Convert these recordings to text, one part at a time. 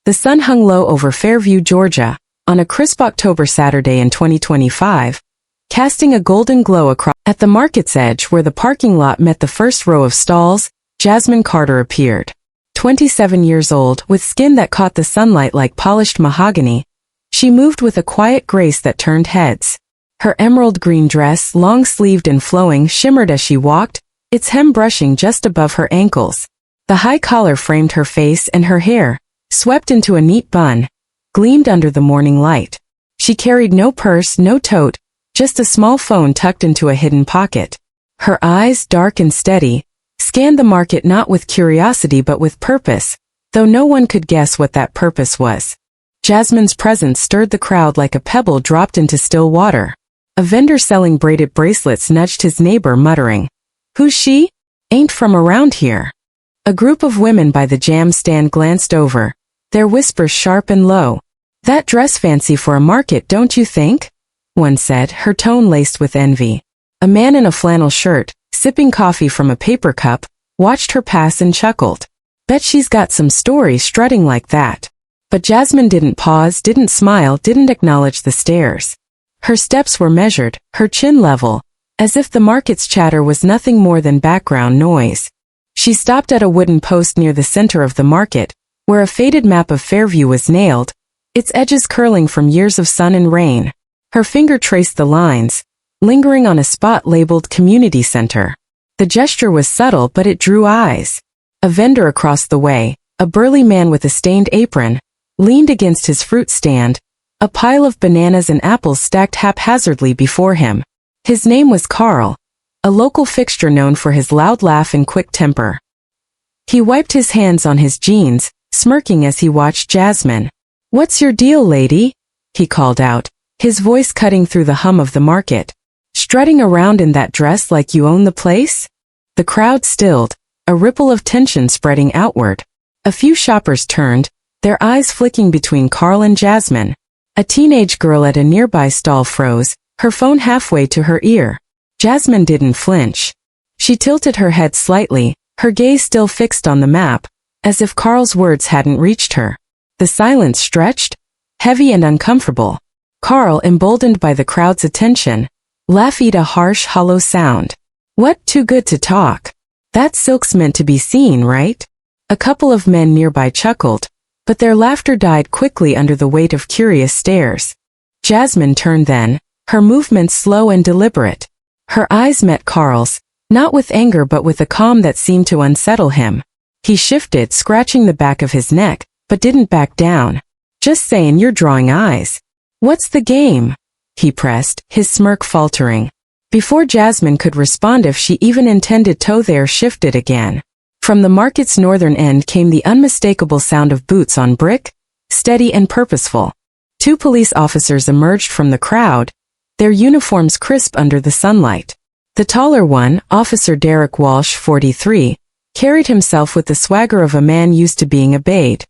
The sun hung low over Fairview, Georgia, on a crisp October Saturday in 2025, casting a golden glow across. At the market's edge where the parking lot met the first row of stalls, Jasmine Carter appeared. 27 years old, with skin that caught the sunlight like polished mahogany, she moved with a quiet grace that turned heads. Her emerald green dress, long-sleeved and flowing, shimmered as she walked, its hem brushing just above her ankles. The high collar framed her face, and her hair, swept into a neat bun, gleamed under the morning light. She carried no purse, no tote, just a small phone tucked into a hidden pocket. Her eyes, dark and steady, scanned the market not with curiosity but with purpose, though no one could guess what that purpose was. Jasmine's presence stirred the crowd like a pebble dropped into still water. A vendor selling braided bracelets nudged his neighbor, muttering, "Who's she? Ain't from around here." A group of women by the jam stand glanced over, their whispers sharp and low. "That dress fancy for a market, don't you think?" one said, her tone laced with envy. A man in a flannel shirt, sipping coffee from a paper cup, watched her pass and chuckled. "Bet she's got some story strutting like that." But Jasmine didn't pause, didn't smile, didn't acknowledge the stares. Her steps were measured, her chin level, as if the market's chatter was nothing more than background noise. She stopped at a wooden post near the center of the market, where a faded map of Fairview was nailed, its edges curling from years of sun and rain. Her finger traced the lines, lingering on a spot labeled Community Center. The gesture was subtle, but it drew eyes. A vendor across the way, a burly man with a stained apron, leaned against his fruit stand, a pile of bananas and apples stacked haphazardly before him. His name was Carl, a local fixture known for his loud laugh and quick temper. He wiped his hands on his jeans, smirking as he watched Jasmine. "What's your deal, lady?" he called out, his voice cutting through the hum of the market. "Strutting around in that dress like you own the place?" The crowd stilled, a ripple of tension spreading outward. A few shoppers turned, their eyes flicking between Carl and Jasmine. A teenage girl at a nearby stall froze, her phone halfway to her ear. Jasmine didn't flinch. She tilted her head slightly, her gaze still fixed on the map, as if Carl's words hadn't reached her. The silence stretched, heavy and uncomfortable. Carl, emboldened by the crowd's attention, laughed a harsh, hollow sound. "What, too good to talk? That silk's meant to be seen, right?" A couple of men nearby chuckled, but their laughter died quickly under the weight of curious stares. Jasmine turned then, her movements slow and deliberate. Her eyes met Carl's, not with anger but with a calm that seemed to unsettle him. He shifted, scratching the back of his neck, but didn't back down. "Just saying you're drawing eyes. What's the game?" he pressed, his smirk faltering. Before Jasmine could respond if she even intended to, there shifted again. From the market's northern end came the unmistakable sound of boots on brick, steady and purposeful. Two police officers emerged from the crowd, their uniforms crisp under the sunlight. The taller one, Officer Derek Walsh, 43, carried himself with the swagger of a man used to being obeyed.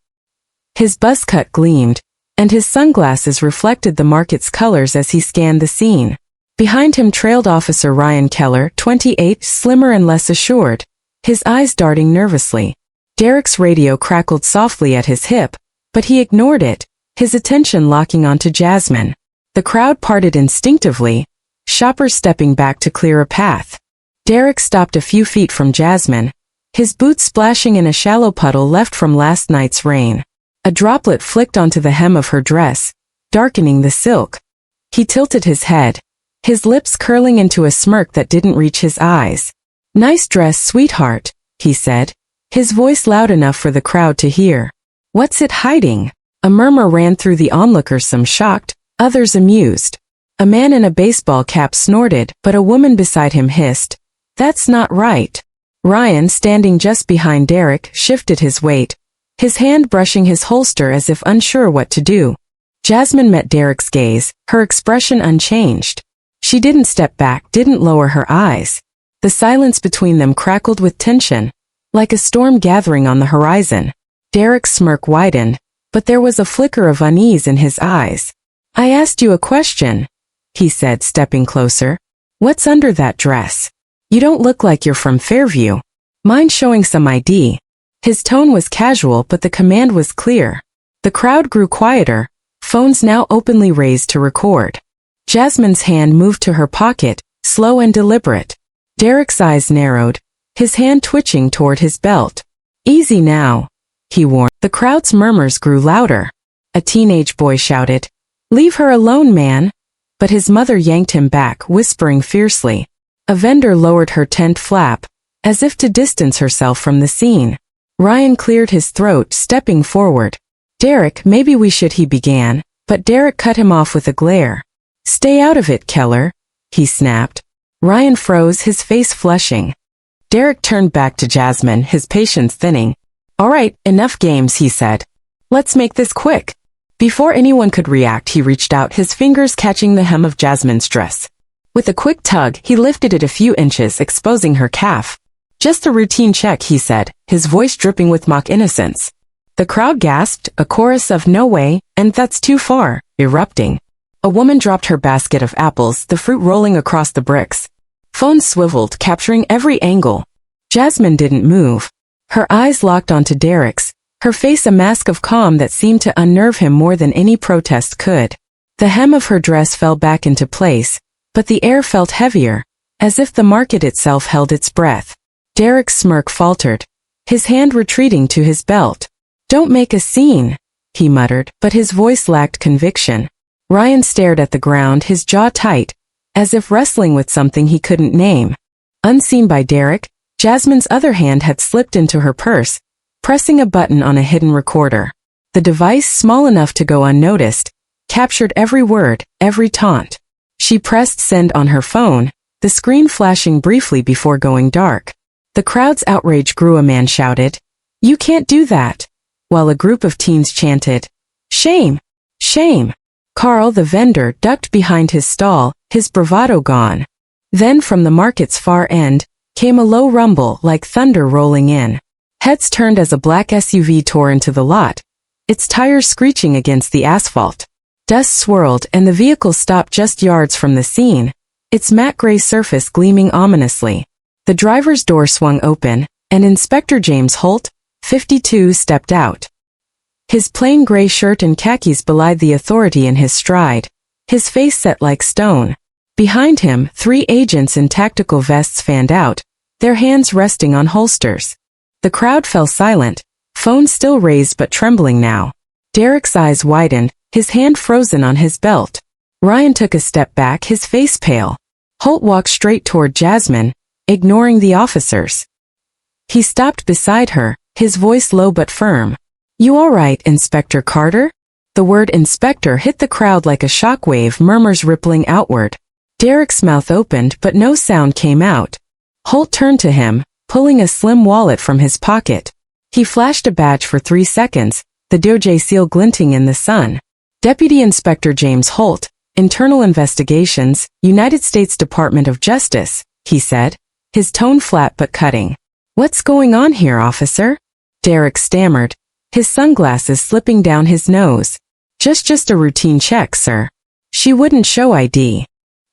His buzz cut gleamed, and his sunglasses reflected the market's colors as he scanned the scene. Behind him trailed Officer Ryan Keller, 28, slimmer and less assured, his eyes darting nervously. Derek's radio crackled softly at his hip, but he ignored it, his attention locking onto Jasmine. The crowd parted instinctively, shoppers stepping back to clear a path. Derek stopped a few feet from Jasmine, his boots splashing in a shallow puddle left from last night's rain. A droplet flicked onto the hem of her dress, darkening the silk. He tilted his head, his lips curling into a smirk that didn't reach his eyes. "Nice dress, sweetheart," he said, his voice loud enough for the crowd to hear. "What's it hiding?" A murmur ran through the onlookers, some shocked, others amused. A man in a baseball cap snorted, but a woman beside him hissed, "That's not right." Ryan, standing just behind Derek, shifted his weight, his hand brushing his holster as if unsure what to do. Jasmine met Derek's gaze, her expression unchanged. She didn't step back, didn't lower her eyes. The silence between them crackled with tension, like a storm gathering on the horizon. Derek's smirk widened, but there was a flicker of unease in his eyes. "I asked you a question," he said, stepping closer. "What's under that dress? You don't look like you're from Fairview. Mind showing some ID?" His tone was casual, but the command was clear. The crowd grew quieter, phones now openly raised to record. Jasmine's hand moved to her pocket, slow and deliberate. Derek's eyes narrowed, his hand twitching toward his belt. "Easy now," he warned. The crowd's murmurs grew louder. A teenage boy shouted, "Leave her alone, man!" But his mother yanked him back, whispering fiercely. A vendor lowered her tent flap, as if to distance herself from the scene. Ryan cleared his throat, stepping forward. "Derek, maybe we should," he began, but Derek cut him off with a glare. "Stay out of it, Keller," he snapped. Ryan froze, his face flushing. Derek turned back to Jasmine, his patience thinning. "All right, enough games," he said. "Let's make this quick." Before anyone could react, he reached out, his fingers catching the hem of Jasmine's dress. With a quick tug, he lifted it a few inches, exposing her calf. "Just a routine check," he said, his voice dripping with mock innocence. The crowd gasped, a chorus of "No way," and "That's too far," erupting. A woman dropped her basket of apples, the fruit rolling across the bricks. Phones swiveled, capturing every angle. Jasmine didn't move. Her eyes locked onto Derek's, her face a mask of calm that seemed to unnerve him more than any protest could. The hem of her dress fell back into place, but the air felt heavier, as if the market itself held its breath. Derek's smirk faltered, his hand retreating to his belt. "Don't make a scene," he muttered, but his voice lacked conviction. Ryan stared at the ground, his jaw tight, as if wrestling with something he couldn't name. Unseen by Derek, Jasmine's other hand had slipped into her purse, pressing a button on a hidden recorder. The device, small enough to go unnoticed, captured every word, every taunt. She pressed send on her phone, the screen flashing briefly before going dark. The crowd's outrage grew. A man shouted, "You can't do that," while a group of teens chanted, "Shame! Shame!" Carl, the vendor, ducked behind his stall, his bravado gone. Then from the market's far end, came a low rumble like thunder rolling in. Heads turned as a black SUV tore into the lot, its tires screeching against the asphalt. Dust swirled and the vehicle stopped just yards from the scene, its matte gray surface gleaming ominously. The driver's door swung open, and Inspector James Holt, 52, stepped out. His plain gray shirt and khakis belied the authority in his stride, his face set like stone. Behind him, 3 agents in tactical vests fanned out, their hands resting on holsters. The crowd fell silent, phones still raised but trembling now. Derek's eyes widened, his hand frozen on his belt. Ryan took a step back, his face pale. Holt walked straight toward Jasmine, ignoring the officers. He stopped beside her, his voice low but firm. "You all right, Inspector Carter?" The word inspector hit the crowd like a shockwave, murmurs rippling outward. Derek's mouth opened but no sound came out. Holt turned to him, pulling a slim wallet from his pocket. He flashed a badge for 3 seconds, the DOJ seal glinting in the sun. "Deputy Inspector James Holt, Internal Investigations, United States Department of Justice," he said, his tone flat but cutting. "What's going on here, officer?" Derek stammered, his sunglasses slipping down his nose. Just a routine check, sir." "She wouldn't show ID."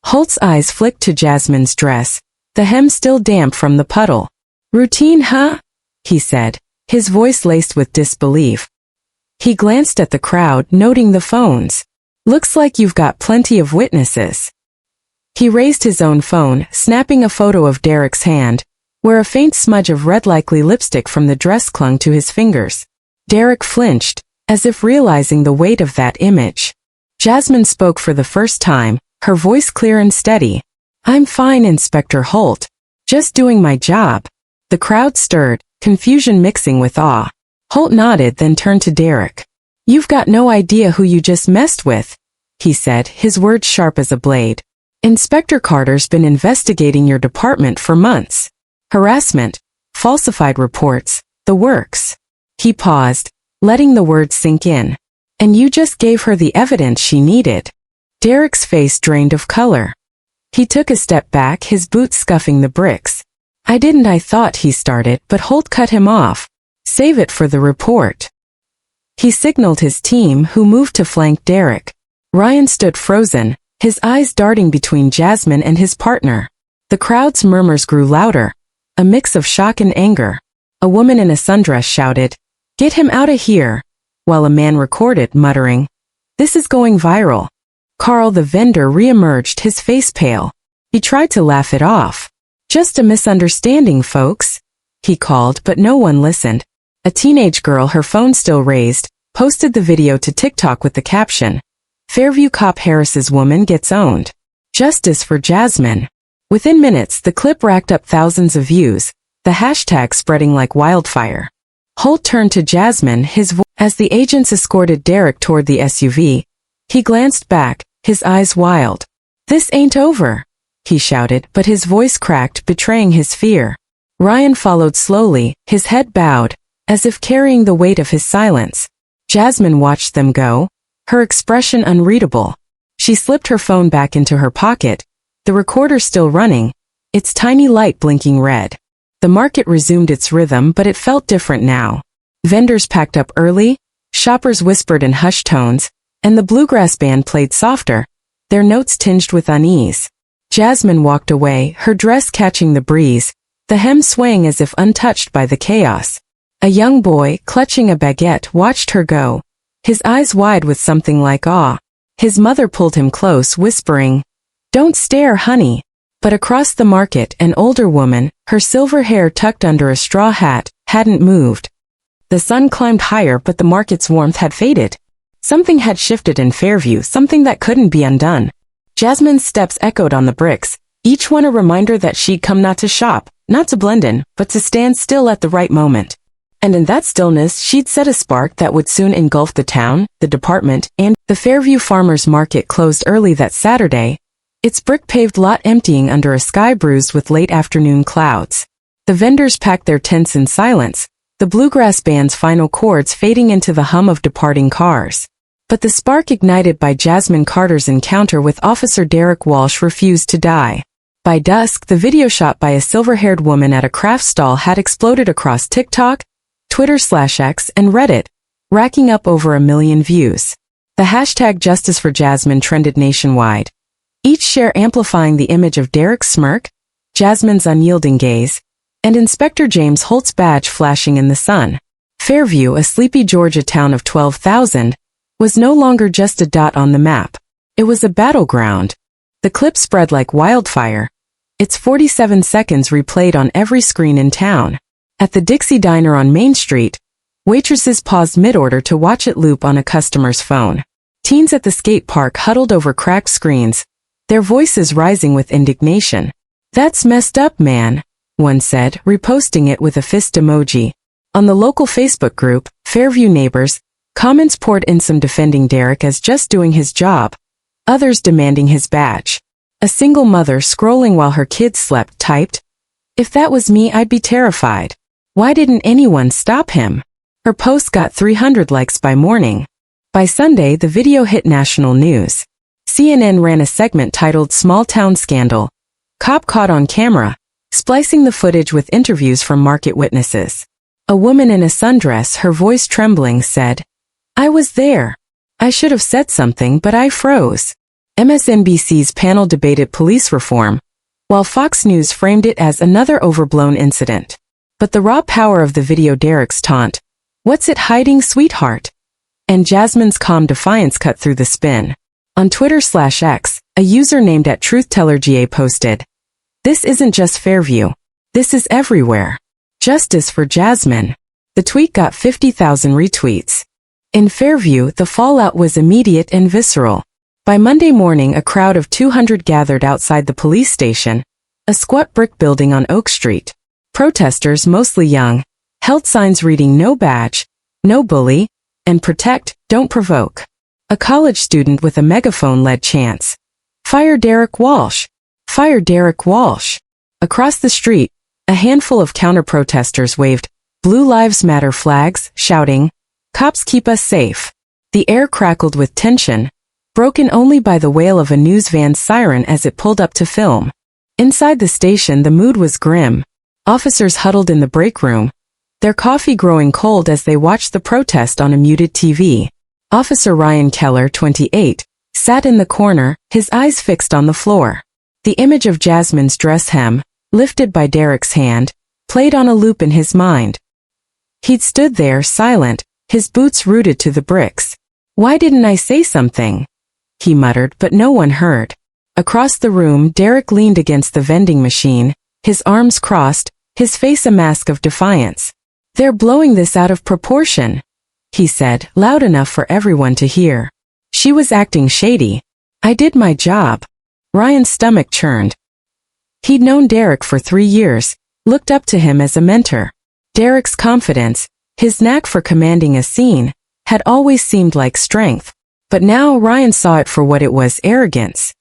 Holt's eyes flicked to Jasmine's dress, the hem still damp from the puddle. "Routine, huh?" he said, his voice laced with disbelief. He glanced at the crowd, noting the phones. "Looks like you've got plenty of witnesses." He raised his own phone, snapping a photo of Derek's hand, where a faint smudge of red likely lipstick from the dress clung to his fingers. Derek flinched, as if realizing the weight of that image. Jasmine spoke for the first time, her voice clear and steady. "I'm fine, Inspector Holt. Just doing my job." The crowd stirred, confusion mixing with awe. Holt nodded, then turned to Derek. "You've got no idea who you just messed with," he said, his words sharp as a blade. "Inspector Carter's been investigating your department for months. Harassment, falsified reports, the works." He paused, letting the words sink in. "And you just gave her the evidence she needed." Derek's face drained of color. He took a step back, his boots scuffing the bricks. I thought," he started, but Holt cut him off. "Save it for the report." He signaled his team, who moved to flank Derek. Ryan stood frozen, his eyes darting between Jasmine and his partner. The crowd's murmurs grew louder, a mix of shock and anger. A woman in a sundress shouted, "Get him out of here!" while a man recorded, muttering, "This is going viral." Carl the vendor re-emerged, his face pale. He tried to laugh it off. "Just a misunderstanding, folks," he called, but no one listened. A teenage girl, her phone still raised, posted the video to TikTok with the caption, "Fairview cop harasses woman gets owned. Justice for Jasmine." Within minutes, the clip racked up thousands of views, the hashtag spreading like wildfire. Holt turned to Jasmine, as the agents escorted Derek toward the SUV. He glanced back, his eyes wild. "This ain't over," he shouted, but his voice cracked, betraying his fear. Ryan followed slowly, his head bowed, as if carrying the weight of his silence. Jasmine watched them go, her expression unreadable. She slipped her phone back into her pocket, the recorder still running, its tiny light blinking red. The market resumed its rhythm, but it felt different now. Vendors packed up early, shoppers whispered in hushed tones, and the bluegrass band played softer, their notes tinged with unease. Jasmine walked away, her dress catching the breeze, the hem swaying as if untouched by the chaos. A young boy, clutching a baguette, watched her go, his eyes wide with something like awe. His mother pulled him close, whispering, "Don't stare, honey." But across the market, an older woman, her silver hair tucked under a straw hat, hadn't moved. The sun climbed higher, but the market's warmth had faded. Something had shifted in Fairview, something that couldn't be undone. Jasmine's steps echoed on the bricks, each one a reminder that she'd come not to shop, not to blend in, but to stand still at the right moment. And in that stillness, she'd set a spark that would soon engulf the town, the department, and the Fairview Farmers Market closed early that Saturday, its brick-paved lot emptying under a sky bruised with late afternoon clouds. The vendors packed their tents in silence, the bluegrass band's final chords fading into the hum of departing cars. But the spark ignited by Jasmine Carter's encounter with Officer Derek Walsh refused to die. By dusk, the video shot by a silver-haired woman at a craft stall had exploded across TikTok, Twitter/X, and Reddit, racking up over 1 million views. The hashtag Justice for Jasmine trended nationwide, each share amplifying the image of Derek's smirk, Jasmine's unyielding gaze, and Inspector James Holt's badge flashing in the sun. Fairview, a sleepy Georgia town of 12,000, was no longer just a dot on the map. It was a battleground. The clip spread like wildfire, its 47 seconds replayed on every screen in town. At the Dixie Diner on Main Street, waitresses paused mid-order to watch it loop on a customer's phone. Teens at the skate park huddled over cracked screens, their voices rising with indignation. "That's messed up, man," one said, reposting it with a fist emoji. On the local Facebook group, Fairview Neighbors, comments poured in, some defending Derek as just doing his job, others demanding his badge. A single mother scrolling while her kids slept typed, "If that was me, I'd be terrified. Why didn't anyone stop him?" Her post got 300 likes by morning. By Sunday, the video hit national news. CNN ran a segment titled "Small Town Scandal. Cop Caught on Camera," splicing the footage with interviews from market witnesses. A woman in a sundress, her voice trembling, said, "I was there. I should have said something, but I froze." MSNBC's panel debated police reform, while Fox News framed it as another overblown incident. But the raw power of the video, Derek's taunt, "What's it hiding, sweetheart?" and Jasmine's calm defiance cut through the spin. On Twitter/X, a user named @TruthTellerGA posted, "This isn't just Fairview. This is everywhere. Justice for Jasmine." The tweet got 50,000 retweets. In Fairview, the fallout was immediate and visceral. By Monday morning, a crowd of 200 gathered outside the police station, a squat brick building on Oak Street. Protesters, mostly young, held signs reading "No badge," "No bully," and "Protect, don't provoke." A college student with a megaphone led chants, "Fire Derek Walsh! Fire Derek Walsh!" Across the street, a handful of counter-protesters waved "Blue Lives Matter" flags, shouting, "Cops keep us safe." The air crackled with tension, broken only by the wail of a news van's siren as it pulled up to film. Inside the station, the mood was grim. Officers huddled in the break room, their coffee growing cold as they watched the protest on a muted TV. Officer Ryan Keller, 28, sat in the corner, his eyes fixed on the floor. The image of Jasmine's dress hem, lifted by Derek's hand, played on a loop in his mind. He'd stood there, silent, his boots rooted to the bricks. "Why didn't I say something?" he muttered, but no one heard. Across the room, Derek leaned against the vending machine, his arms crossed, his face a mask of defiance. "They're blowing this out of proportion," he said, loud enough for everyone to hear. "She was acting shady. I did my job." Ryan's stomach churned. He'd known Derek for 3 years, looked up to him as a mentor. Derek's confidence, his knack for commanding a scene, had always seemed like strength. But now Ryan saw it for what it was: arrogance.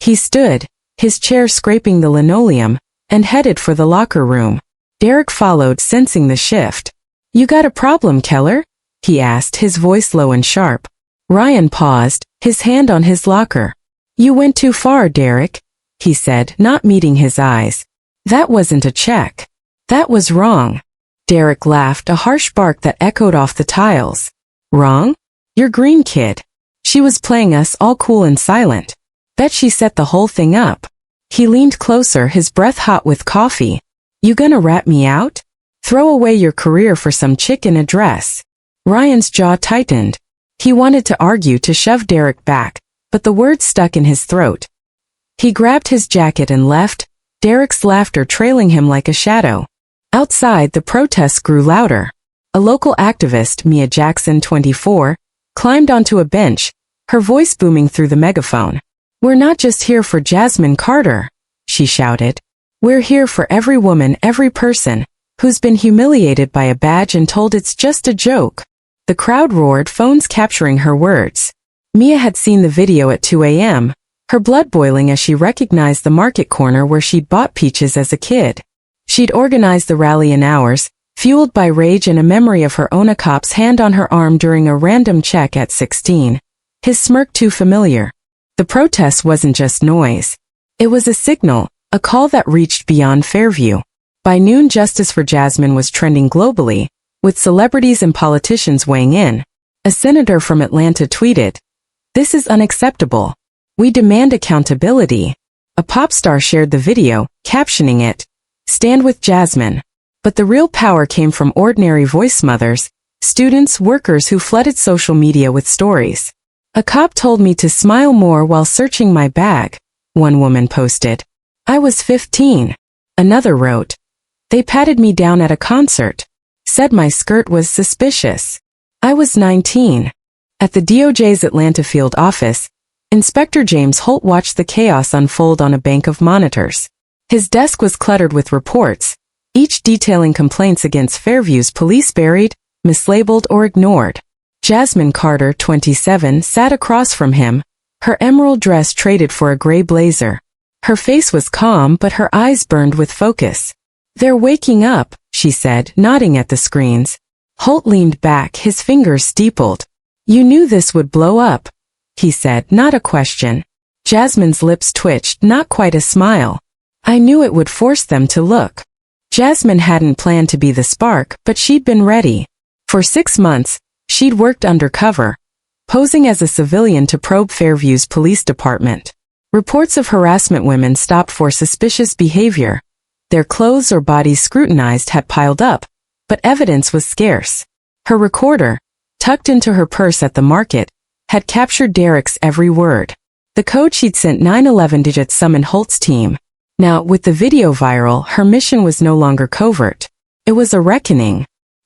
He stood, his chair scraping the linoleum, and headed for the locker room. Derek followed, sensing the shift. "You got a problem, Keller?" he asked, his voice low and sharp. Ryan paused, his hand on his locker. "You went too far, Derek," he said, not meeting his eyes. "That wasn't a check. That was wrong." Derek laughed, a harsh bark that echoed off the tiles. "Wrong? You're green, kid. She was playing us all cool and silent. Bet she set the whole thing up." He leaned closer, his breath hot with coffee. "You gonna rat me out? Throw away your career for some chick in a dress?" Ryan's jaw tightened. He wanted to argue, to shove Derek back, but the words stuck in his throat. He grabbed his jacket and left, Derek's laughter trailing him like a shadow. Outside, the protests grew louder. A local activist, Mia Jackson, 24, climbed onto a bench, her voice booming through the megaphone. "We're not just here for Jasmine Carter," she shouted. "We're here for every woman, every person, who's been humiliated by a badge and told it's just a joke." The crowd roared, phones capturing her words. Mia had seen the video at 2 a.m., her blood boiling as she recognized the market corner where she'd bought peaches as a kid. She'd organized the rally in hours, fueled by rage and a memory of her own, a cop's hand on her arm during a random check at 16. His smirk too familiar. The protest wasn't just noise. It was a signal, a call that reached beyond Fairview. By noon, justice for Jasmine was trending globally, with celebrities and politicians weighing in. A senator from Atlanta tweeted, "This is unacceptable. We demand accountability." A pop star shared the video, captioning it, "Stand with Jasmine." But the real power came from ordinary voice mothers, students, workers who flooded social media with stories. "A cop told me to smile more while searching my bag," one woman posted. "I was 15. Another wrote, "They patted me down at a concert. Said my skirt was suspicious. I was 19. At the DOJ's Atlanta field office, Inspector James Holt watched the chaos unfold on a bank of monitors. His desk was cluttered with reports, each detailing complaints against Fairview's police buried, mislabeled, or ignored. Jasmine Carter, 27, sat across from him, her emerald dress traded for a gray blazer. Her face was calm, but her eyes burned with focus. "They're waking up," she said, nodding at the screens. Holt leaned back, his fingers steepled. "You knew this would blow up," he said, not a question. Jasmine's lips twitched, not quite a smile. "I knew it would force them to look." Jasmine hadn't planned to be the spark, but she'd been ready. For 6 months, she'd worked undercover, posing as a civilian to probe Fairview's police department. Reports of harassment women stopped for suspicious behavior. Their clothes or bodies scrutinized had piled up, but evidence was scarce. Her recorder, tucked into her purse at the market, had captured Derek's every word. The code she'd sent 911 digits summoned Holt's team. Now, with the video viral, her mission was no longer covert. It was a reckoning.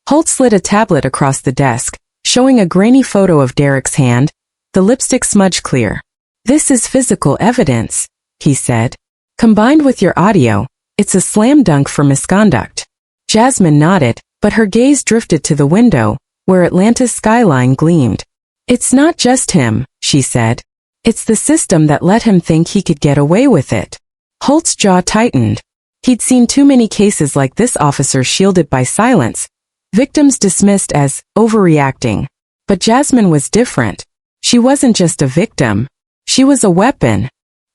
Holt slid a tablet across the desk, showing a grainy photo of Derek's hand, the lipstick smudge clear. "This is physical evidence," he said. "Combined with your audio, it's a slam dunk for misconduct." Jasmine nodded, but her gaze drifted to the window, where Atlanta's skyline gleamed. "It's not just him," she said. "It's the system that let him think he could get away with it." Holt's jaw tightened. He'd seen too many cases like this, officers shielded by silence, victims dismissed as overreacting. But Jasmine was different. She wasn't just a victim. She was a weapon.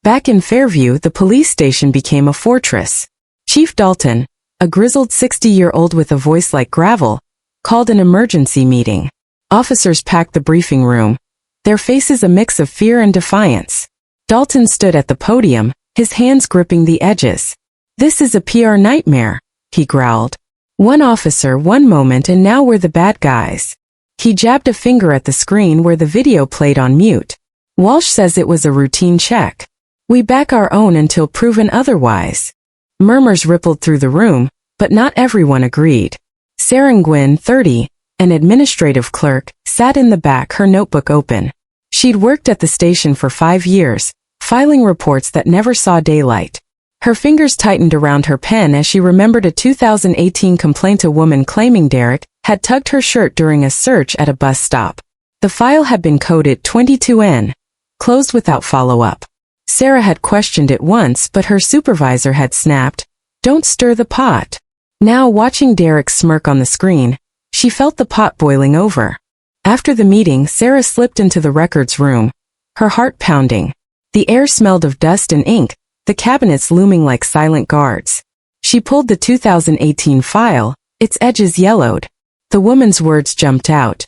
Back in Fairview, the police station became a fortress. Chief Dalton, a grizzled 60-year-old with a voice like gravel, called an emergency meeting. Officers packed the briefing room, their faces a mix of fear and defiance. Dalton stood at the podium, his hands gripping the edges. "This is a PR nightmare," he growled. "One officer, one moment, and now we're the bad guys." He jabbed a finger at the screen where the video played on mute. Walsh says it was a routine check. We back our own until proven otherwise. Murmurs rippled through the room, but not everyone agreed. Sarah Gwynn, 30, an administrative clerk, sat in the back, her notebook open. She'd worked at the station for 5 years, filing reports that never saw daylight. Her fingers tightened around her pen as she remembered a 2018 complaint, a woman claiming Derek had tugged her shirt during a search at a bus stop. The file had been coded 22N, closed without follow-up. Sarah had questioned it once, but her supervisor had snapped, "Don't stir the pot." Now, watching Derek smirk on the screen, she felt the pot boiling over. After the meeting, Sarah slipped into the records room, her heart pounding. The air smelled of dust and ink, the cabinets looming like silent guards. She pulled the 2018 file, its edges yellowed. The woman's words jumped out.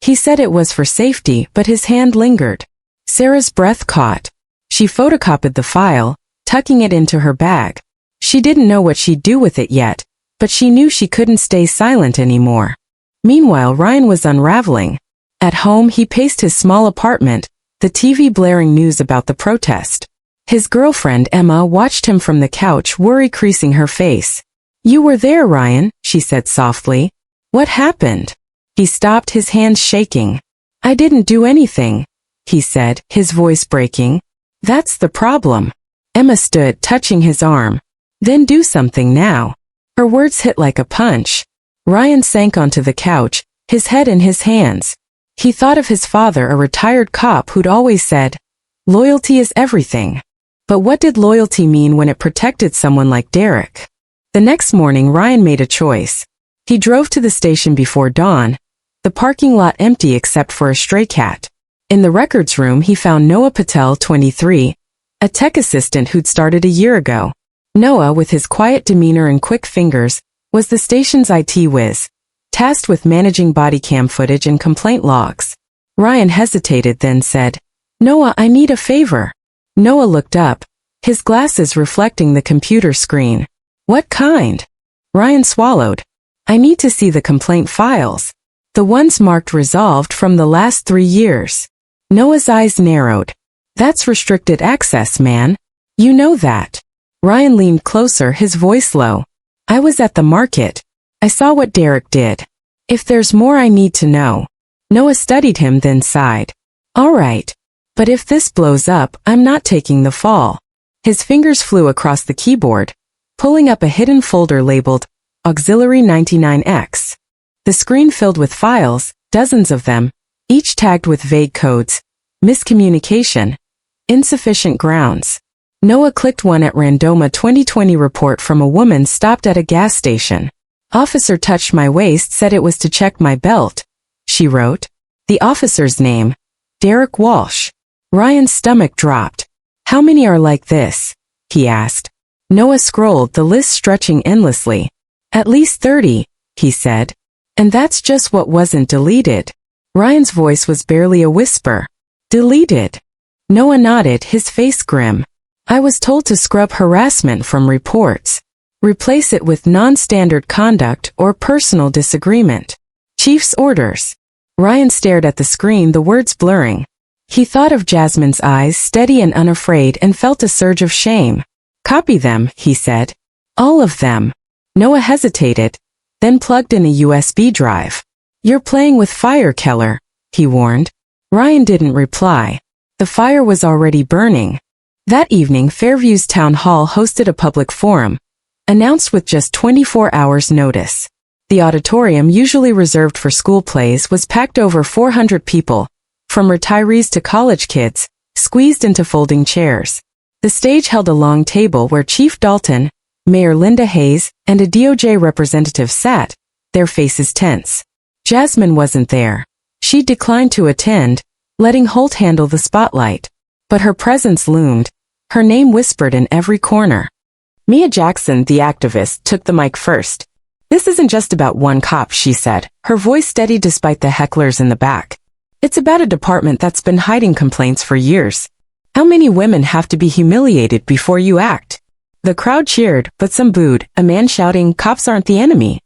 He said it was for safety, but his hand lingered. Sarah's breath caught. She photocopied the file, tucking it into her bag. She didn't know what she'd do with it yet, but she knew she couldn't stay silent anymore. Meanwhile, Ryan was unraveling. At home, he paced his small apartment, the TV blaring news about the protest. His girlfriend, Emma, watched him from the couch, worry creasing her face. "You were there, Ryan," she said softly. "What happened?" He stopped, his hands shaking. "I didn't do anything," he said, his voice breaking. "That's the problem." Emma stood, touching his arm. "Then do something now." Her words hit like a punch. Ryan sank onto the couch, his head in his hands. He thought of his father, a retired cop who'd always said, "Loyalty is everything." But what did loyalty mean when it protected someone like Derek? The next morning, Ryan made a choice. He drove to the station before dawn, the parking lot empty except for a stray cat. In the records room, he found Noah Patel, 23, a tech assistant who'd started a year ago. Noah, with his quiet demeanor and quick fingers, was the station's IT whiz, tasked with managing body cam footage and complaint logs. Ryan hesitated, then said, "Noah, I need a favor." Noah looked up, his glasses reflecting the computer screen. "What kind?" Ryan swallowed. "I need to see the complaint files. The ones marked resolved from the last 3 years. Noah's eyes narrowed. "That's restricted access, man. You know that." Ryan leaned closer, his voice low. "I was at the market. I saw what Derek did. If there's more I need to know." Noah studied him, then sighed. "All right. But if this blows up, I'm not taking the fall." His fingers flew across the keyboard, pulling up a hidden folder labeled Auxiliary 99X. The screen filled with files, dozens of them, each tagged with vague codes, miscommunication, insufficient grounds. Noah clicked one at random, a 2020 report from a woman stopped at a gas station. "Officer touched my waist, said it was to check my belt," she wrote. The officer's name, Derek Walsh. Ryan's stomach dropped. "How many are like this?" he asked. Noah scrolled, the list stretching endlessly. "At least 30, he said. "And that's just what wasn't deleted." Ryan's voice was barely a whisper. "Deleted?" Noah nodded, his face grim. "I was told to scrub harassment from reports. Replace it with non-standard conduct or personal disagreement. Chief's orders." Ryan stared at the screen, the words blurring. He thought of Jasmine's eyes, steady and unafraid, and felt a surge of shame. "Copy them," he said. "All of them." Noah hesitated, then plugged in a USB drive. "You're playing with fire, Keller," he warned. Ryan didn't reply. The fire was already burning. That evening, Fairview's town hall hosted a public forum, announced with just 24 hours' notice. The auditorium, usually reserved for school plays, was packed. Over 400 people, from retirees to college kids, squeezed into folding chairs. The stage held a long table where Chief Dalton, Mayor Linda Hayes, and a DOJ representative sat, their faces tense. Jasmine wasn't there. She declined to attend, letting Holt handle the spotlight. But her presence loomed, her name whispered in every corner. Mia Jackson, the activist, took the mic first. "This isn't just about one cop," she said, her voice steady despite the hecklers in the back. "It's about a department that's been hiding complaints for years. How many women have to be humiliated before you act?" The crowd cheered, but some booed, a man shouting, "Cops aren't the enemy."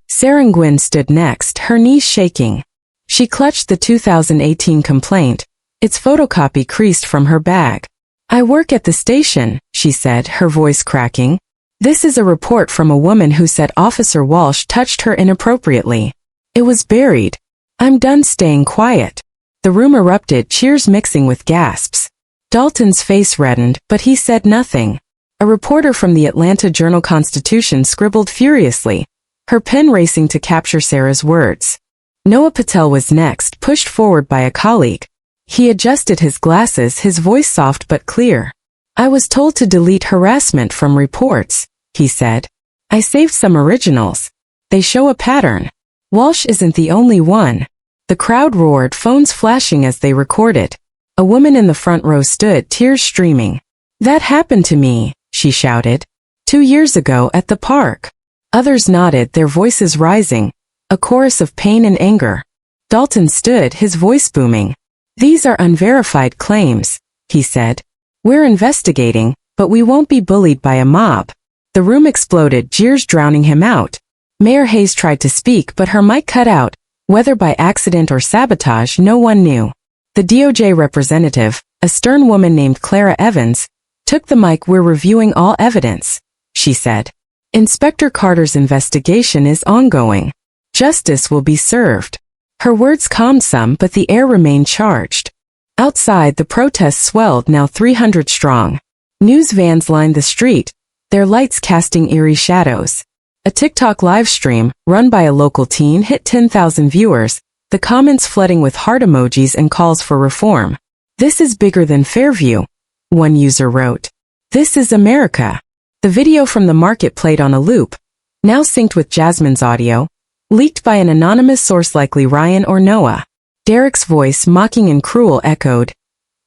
Sarah Gwynn stood next, her knees shaking. She clutched the 2018 complaint, its photocopy creased from her bag. "I work at the station," she said, her voice cracking. "This is a report from a woman who said Officer Walsh touched her inappropriately. It was buried. I'm done staying quiet." The room erupted, cheers mixing with gasps. Dalton's face reddened, but he said nothing. A reporter from the Atlanta Journal-Constitution scribbled furiously, her pen racing to capture Sarah's words. Noah Patel was next, pushed forward by a colleague. He adjusted his glasses, his voice soft but clear. "I was told to delete harassment from reports," he said. "I saved some originals. They show a pattern. Walsh isn't the only one." The crowd roared, phones flashing as they recorded. A woman in the front row stood, tears streaming. "That happened to me," she shouted. 2 years ago at the park." Others nodded, their voices rising, a chorus of pain and anger. Dalton stood, his voice booming. "These are unverified claims," he said. "We're investigating, but we won't be bullied by a mob." The room exploded, jeers drowning him out. Mayor Hayes tried to speak, but her mic cut out. Whether by accident or sabotage, no one knew. The DOJ representative, a stern woman named Clara Evans, took the mic. "We're reviewing all evidence," she said. "Inspector Carter's investigation is ongoing. Justice will be served." Her words calmed some, but the air remained charged. Outside, the protests swelled, now 300 strong. News vans lined the street, their lights casting eerie shadows. A TikTok live stream, run by a local teen, hit 10,000 viewers, the comments flooding with heart emojis and calls for reform. "This is bigger than Fairview," one user wrote. "This is America." The video from the market played on a loop, now synced with Jasmine's audio, leaked by an anonymous source likely Ryan or Noah. Derek's voice, mocking and cruel, echoed,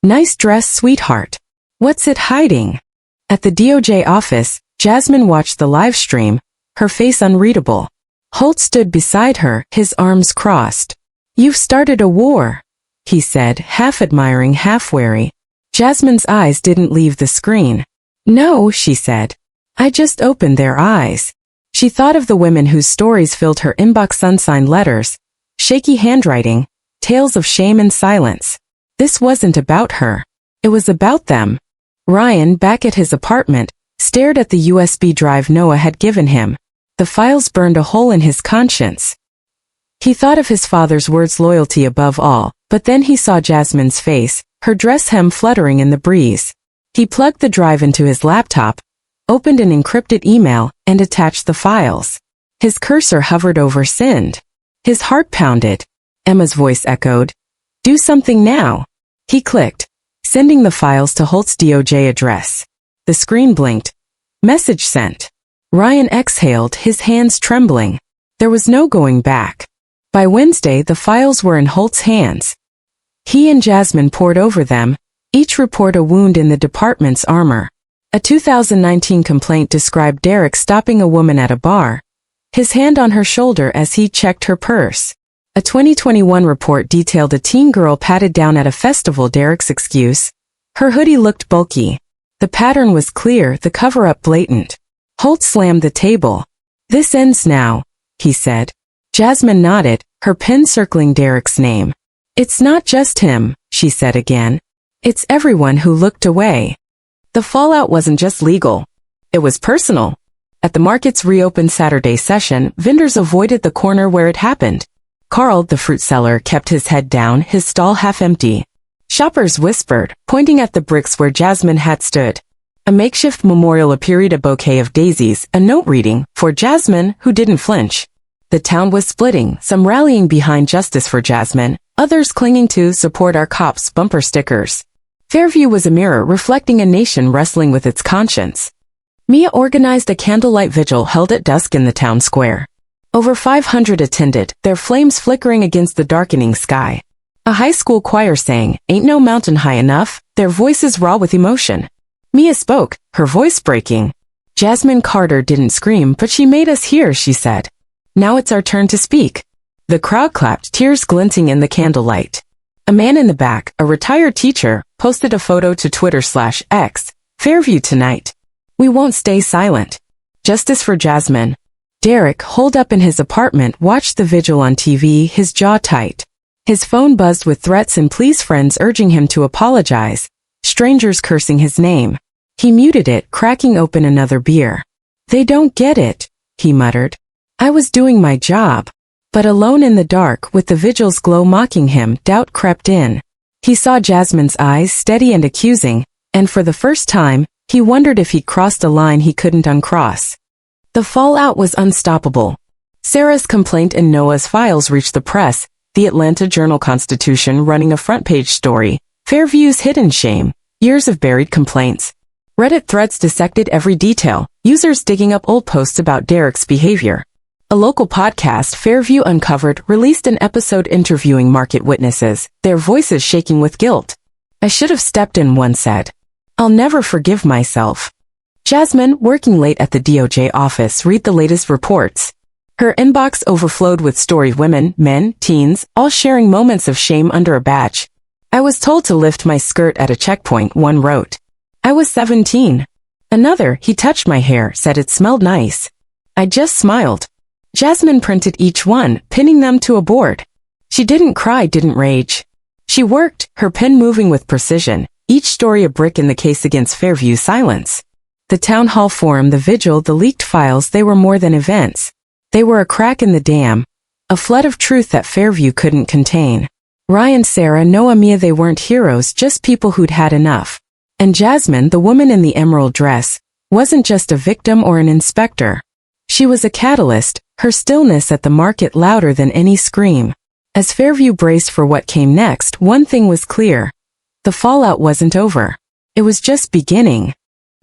"Nice dress, sweetheart. What's it hiding?" At the DOJ office, Jasmine watched the live stream, her face unreadable. Holt stood beside her, his arms crossed. "You've started a war," he said, half admiring, half wary. Jasmine's eyes didn't leave the screen. "No," she said. "I just opened their eyes." She thought of the women whose stories filled her inbox, unsigned letters, shaky handwriting, tales of shame and silence. This wasn't about her. It was about them. Ryan, back at his apartment, stared at the USB drive Noah had given him. The files burned a hole in his conscience. He thought of his father's words, loyalty above all, but then he saw Jasmine's face, her dress hem fluttering in the breeze. He plugged the drive into his laptop, opened an encrypted email, and attached the files. His cursor hovered over send. His heart pounded. Emma's voice echoed, "Do something now." He clicked, sending the files to Holt's DOJ address. The screen blinked. Message sent. Ryan exhaled, his hands trembling. There was no going back. By Wednesday, the files were in Holt's hands. He and Jasmine pored over them, each report a wound in the department's armor. A 2019 complaint described Derek stopping a woman at a bar, his hand on her shoulder as he checked her purse. A 2021 report detailed a teen girl patted down at a festival. Derek's excuse: her hoodie looked bulky. The pattern was clear, the cover-up blatant. Holt slammed the table. "This ends now," he said. Jasmine nodded, her pen circling Derek's name. "It's not just him," she said again. "It's everyone who looked away." The fallout wasn't just legal. It was personal. At the market's reopened Saturday session, vendors avoided the corner where it happened. Carl, the fruit seller, kept his head down, his stall half empty. Shoppers whispered, pointing at the bricks where Jasmine had stood. A makeshift memorial appeared, a bouquet of daisies, a note reading, "For Jasmine," who didn't flinch. The town was splitting, some rallying behind justice for Jasmine, others clinging to "Support our cops" bumper stickers. Fairview was a mirror reflecting a nation wrestling with its conscience. Mia organized a candlelight vigil held at dusk in the town square. Over 500 attended, their flames flickering against the darkening sky. A high school choir sang, "Ain't No Mountain High Enough," their voices raw with emotion. Mia spoke, her voice breaking. "Jasmine Carter didn't scream, but she made us hear," she said. "Now it's our turn to speak." The crowd clapped, tears glinting in the candlelight. A man in the back, a retired teacher, posted a photo to Twitter/X, "Fairview tonight. We won't stay silent. Justice for Jasmine." Derek, holed up in his apartment, watched the vigil on TV, his jaw tight. His phone buzzed with threats and pleas, friends urging him to apologize, strangers cursing his name. He muted it, cracking open another beer. "They don't get it," he muttered. "I was doing my job." But alone in the dark, with the vigil's glow mocking him, doubt crept in. He saw Jasmine's eyes, steady and accusing, and for the first time, he wondered if he'd crossed a line he couldn't uncross. The fallout was unstoppable. Sarah's complaint and Noah's files reached the press, the Atlanta Journal-Constitution running a front-page story, Fairview's hidden shame, years of buried complaints. Reddit threads dissected every detail, users digging up old posts about Derek's behavior. A local podcast, Fairview Uncovered, released an episode interviewing market witnesses, their voices shaking with guilt. "I should have stepped in," one said. "I'll never forgive myself." Jasmine, working late at the DOJ office, read the latest reports. Her inbox overflowed with storied women, men, teens, all sharing moments of shame under a badge. "I was told to lift my skirt at a checkpoint," one wrote. "I was 17. Another, "He touched my hair, said it smelled nice. I just smiled." Jasmine printed each one, pinning them to a board. She didn't cry, didn't rage. She worked, her pen moving with precision, each story a brick in the case against Fairview's silence. The town hall forum, the vigil, the leaked files, they were more than events. They were a crack in the dam, a flood of truth that Fairview couldn't contain. Ryan, Sarah, Noah, Mia, they weren't heroes, just people who'd had enough. And Jasmine, the woman in the emerald dress, wasn't just a victim or an inspector. She was a catalyst, her stillness at the market louder than any scream. As Fairview braced for what came next, one thing was clear. The fallout wasn't over. It was just beginning.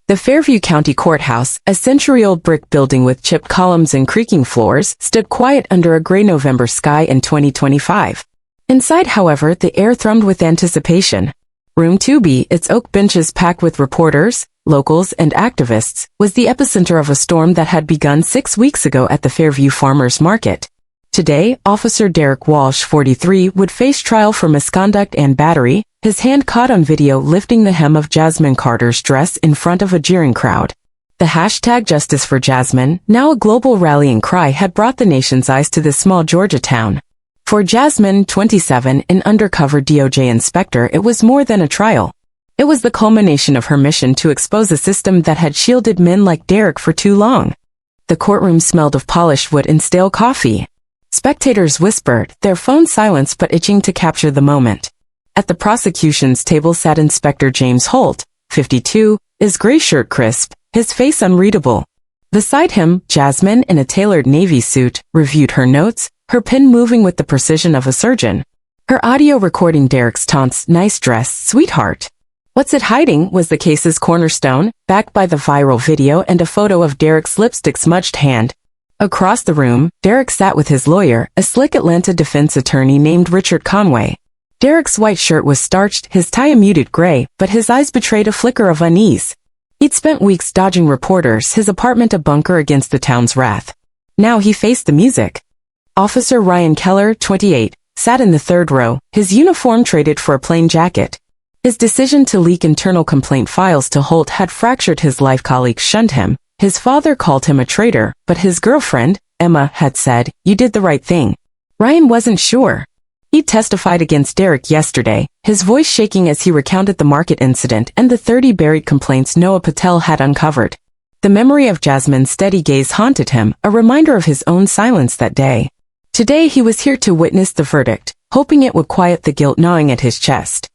The Fairview County Courthouse, a century-old brick building with chipped columns and creaking floors, stood quiet under a gray November sky in 2025. Inside, however, the air thrummed with anticipation. Room 2B, its oak benches packed with reporters, locals, and activists, was the epicenter of a storm that had begun 6 weeks ago at the Fairview Farmers Market. Today, Officer Derek Walsh, 43, would face trial for misconduct and battery, his hand caught on video lifting the hem of Jasmine Carter's dress in front of a jeering crowd. The hashtag Justice for Jasmine, now a global rallying cry, had brought the nation's eyes to this small Georgia town. For Jasmine, 27, an undercover DOJ inspector, it was more than a trial. It was the culmination of her mission to expose a system that had shielded men like Derek for too long. The courtroom smelled of polished wood and stale coffee. Spectators whispered, their phones silenced but itching to capture the moment. At the prosecution's table sat Inspector James Holt, 52, his gray shirt crisp, his face unreadable. Beside him, Jasmine, in a tailored navy suit, reviewed her notes, her pen moving with the precision of a surgeon. Her audio recording Derek's taunts, "Nice dress, sweetheart." "What's it hiding?" was the case's cornerstone, backed by the viral video and a photo of Derek's lipstick-smudged hand. Across the room, Derek sat with his lawyer, a slick Atlanta defense attorney named Richard Conway. Derek's white shirt was starched, his tie a muted gray, but his eyes betrayed a flicker of unease. He'd spent weeks dodging reporters, his apartment a bunker against the town's wrath. Now he faced the music. Officer Ryan Keller, 28, sat in the third row, his uniform traded for a plain jacket. His decision to leak internal complaint files to Holt had fractured his life. Colleagues shunned him. His father called him a traitor, but his girlfriend, Emma, had said, "You did the right thing." Ryan wasn't sure. He testified against Derek yesterday, his voice shaking as he recounted the market incident and the 30 buried complaints Noah Patel had uncovered. The memory of Jasmine's steady gaze haunted him, a reminder of his own silence that day. Today he was here to witness the verdict, hoping it would quiet the guilt gnawing at his chest.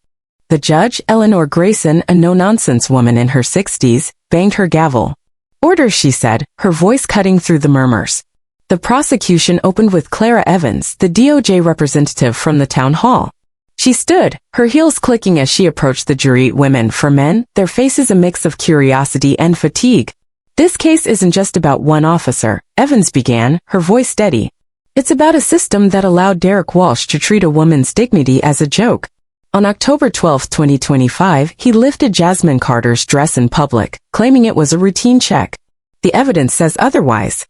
The judge, Eleanor Grayson, a no-nonsense woman in her 60s, banged her gavel. "Order," she said, her voice cutting through the murmurs. The prosecution opened with Clara Evans, the DOJ representative from the town hall. She stood, her heels clicking as she approached the jury. Women for men, their faces a mix of curiosity and fatigue. "This case isn't just about one officer," Evans began, her voice steady. "It's about a system that allowed Derek Walsh to treat a woman's dignity as a joke." On October 12, 2025, he lifted Jasmine Carter's dress in public, claiming it was a routine check. The evidence says otherwise.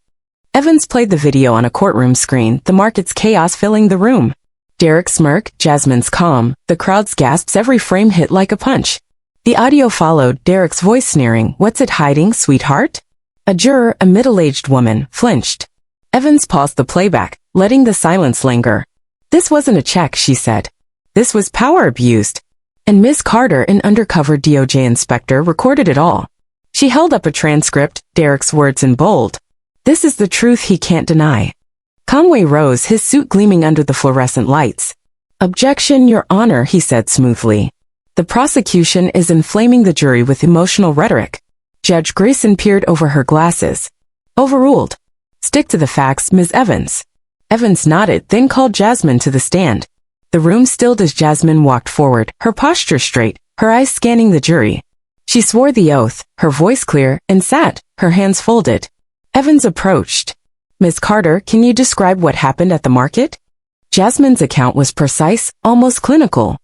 Evans played the video on a courtroom screen, the market's chaos filling the room. Derek smirked, Jasmine's calm, the crowd's gasps, every frame hit like a punch. The audio followed, Derek's voice sneering, "What's it hiding, sweetheart?" A juror, a middle-aged woman, flinched. Evans paused the playback, letting the silence linger. This wasn't a check, she said. This was power abused. And Ms. Carter, an undercover DOJ inspector, recorded it all. She held up a transcript, Derek's words in bold. This is the truth he can't deny. Conway rose, his suit gleaming under the fluorescent lights. Objection, Your Honor, he said smoothly. The prosecution is inflaming the jury with emotional rhetoric. Judge Grayson peered over her glasses. Overruled. Stick to the facts, Ms. Evans. Evans nodded, then called Jasmine to the stand. The room stilled as Jasmine walked forward, her posture straight, her eyes scanning the jury. She swore the oath, her voice clear, and sat, her hands folded. Evans approached. Ms. Carter, can you describe what happened at the market? Jasmine's account was precise, almost clinical.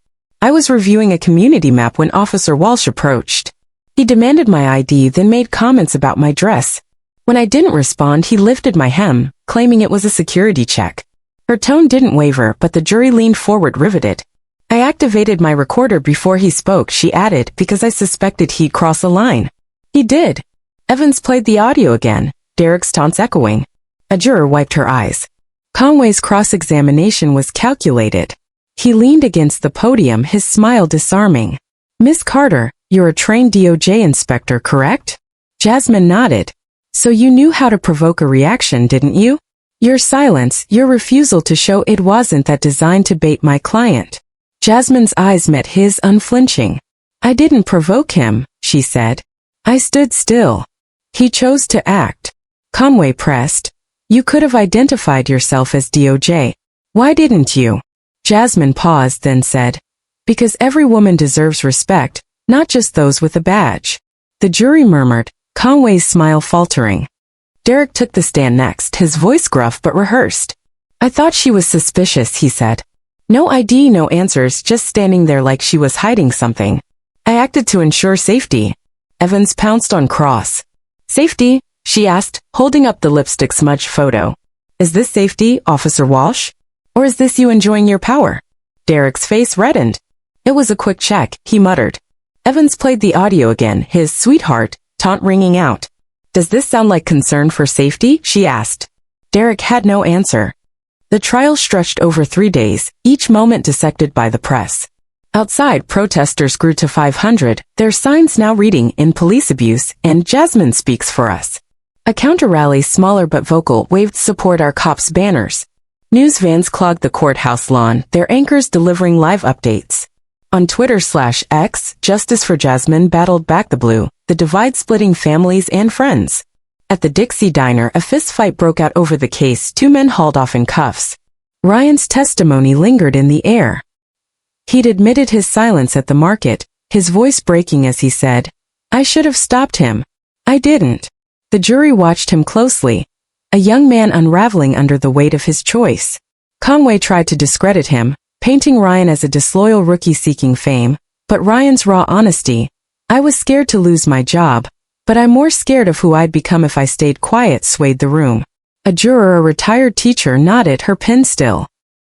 I was reviewing a community map when Officer Walsh approached. He demanded my ID, then made comments about my dress. When I didn't respond, he lifted my hem, claiming it was a security check. Her tone didn't waver, but the jury leaned forward riveted. I activated my recorder before he spoke, she added, because I suspected he'd cross a line. He did. Evans played the audio again, Derek's taunts echoing. A juror wiped her eyes. Conway's cross-examination was calculated. He leaned against the podium, his smile disarming. Miss Carter, you're a trained DOJ inspector, correct? Jasmine nodded. So you knew how to provoke a reaction, didn't you? Your silence, your refusal to show it wasn't that designed to bait my client. Jasmine's eyes met his, unflinching. I didn't provoke him, she said. I stood still. He chose to act. Conway pressed. You could have identified yourself as DOJ. Why didn't you? Jasmine paused, then said, because every woman deserves respect, not just those with a badge. The jury murmured, Conway's smile faltering. Derek took the stand next, his voice gruff but rehearsed. I thought she was suspicious, he said. No ID, no answers, just standing there like she was hiding something. I acted to ensure safety. Evans pounced on Cross. Safety? She asked, holding up the lipstick smudge photo. Is this safety, Officer Walsh? Or is this you enjoying your power? Derek's face reddened. It was a quick check, he muttered. Evans played the audio again, his sweetheart taunt ringing out. Does this sound like concern for safety? She asked. Derek had no answer. The trial stretched over 3 days, each moment dissected by the press. Outside, protesters grew to 500, their signs now reading, in police abuse, and Jasmine speaks for us. A counter-rally, smaller but vocal, waved support our cops banners. News vans clogged the courthouse lawn, their anchors delivering live updates. On Twitter/X, Justice for Jasmine battled back the blue, the divide splitting families and friends. At the Dixie Diner, a fistfight broke out over the case, 2 men hauled off in cuffs. Ryan's testimony lingered in the air. He'd admitted his silence at the market, his voice breaking as he said, I should have stopped him. I didn't. The jury watched him closely, a young man unraveling under the weight of his choice. Conway tried to discredit him, painting Ryan as a disloyal rookie seeking fame, but Ryan's raw honesty, I was scared to lose my job, but I'm more scared of who I'd become if I stayed quiet, swayed the room. A juror, a retired teacher, nodded, her pen still.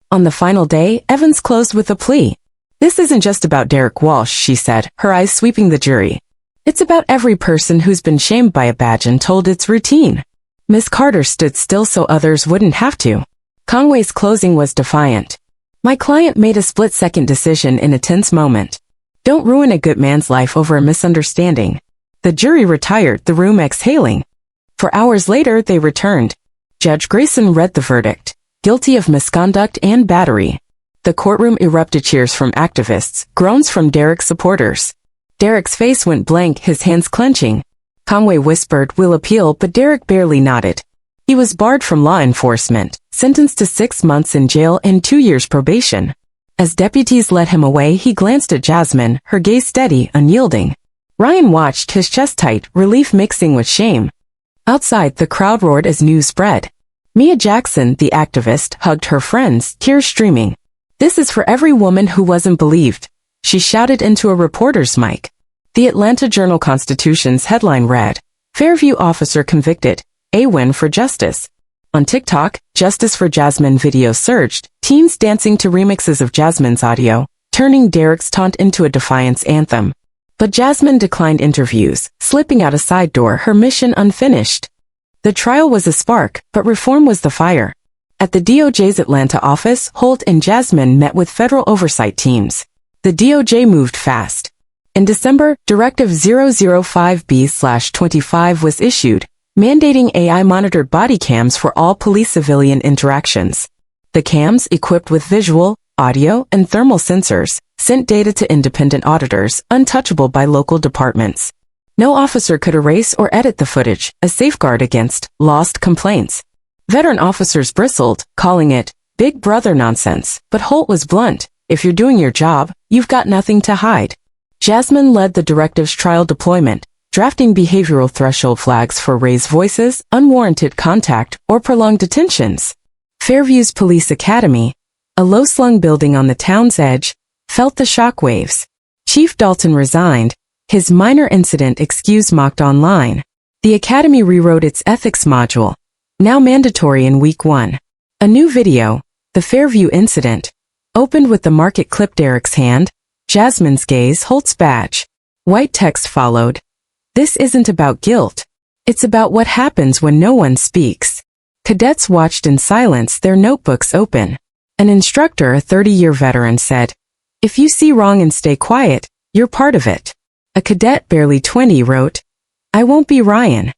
On the final day, Evans closed with a plea. This isn't just about Derek Walsh, she said, her eyes sweeping the jury. It's about every person who's been shamed by a badge and told it's routine. Miss Carter stood still so others wouldn't have to. Conway's closing was defiant. My client made a split-second decision in a tense moment. Don't ruin a good man's life over a misunderstanding. The jury retired, the room exhaling. For hours later, they returned. Judge Grayson read the verdict, guilty of misconduct and battery. The courtroom erupted, cheers from activists, groans from Derek's supporters. Derek's face went blank, his hands clenching. Conway whispered, we'll appeal, but Derek barely nodded. He was barred from law enforcement, sentenced to 6 months in jail and 2 years probation. As deputies led him away, he glanced at Jasmine, her gaze steady, unyielding. Ryan watched, his chest tight, relief mixing with shame. Outside, the crowd roared as news spread. Mia Jackson, the activist, hugged her friends, tears streaming. This is for every woman who wasn't believed, she shouted into a reporter's mic. The Atlanta Journal-Constitution's headline read, Fairview officer convicted, a win for justice. On TikTok, Justice for Jasmine videos surged, teens dancing to remixes of Jasmine's audio, turning Derek's taunt into a defiance anthem. But Jasmine declined interviews, slipping out a side door, her mission unfinished. The trial was a spark, but reform was the fire. At the DOJ's Atlanta office, Holt and Jasmine met with federal oversight teams. The DOJ moved fast. In December, Directive 005B/25 was issued, mandating AI-monitored body cams for all police-civilian interactions. The cams, equipped with visual, audio, and thermal sensors, sent data to independent auditors, untouchable by local departments. No officer could erase or edit the footage, a safeguard against lost complaints. Veteran officers bristled, calling it Big Brother nonsense, but Holt was blunt. If you're doing your job, you've got nothing to hide. Jasmine led the directive's trial deployment, drafting behavioral threshold flags for raised voices, unwarranted contact, or prolonged detentions. Fairview's Police Academy, a low-slung building on the town's edge, felt the shockwaves. Chief Dalton resigned, his minor incident excuse mocked online. The academy rewrote its ethics module, now mandatory in week 1. A new video, the Fairview incident, opened with the market clip Derek's hand, Jasmine's gaze, Holt's badge. White text followed. This isn't about guilt. It's about what happens when no one speaks. Cadets watched in silence, their notebooks open. An instructor, a 30-year veteran, said, "If you see wrong and stay quiet, you're part of it." A cadet, barely 20, wrote, "I won't be Ryan."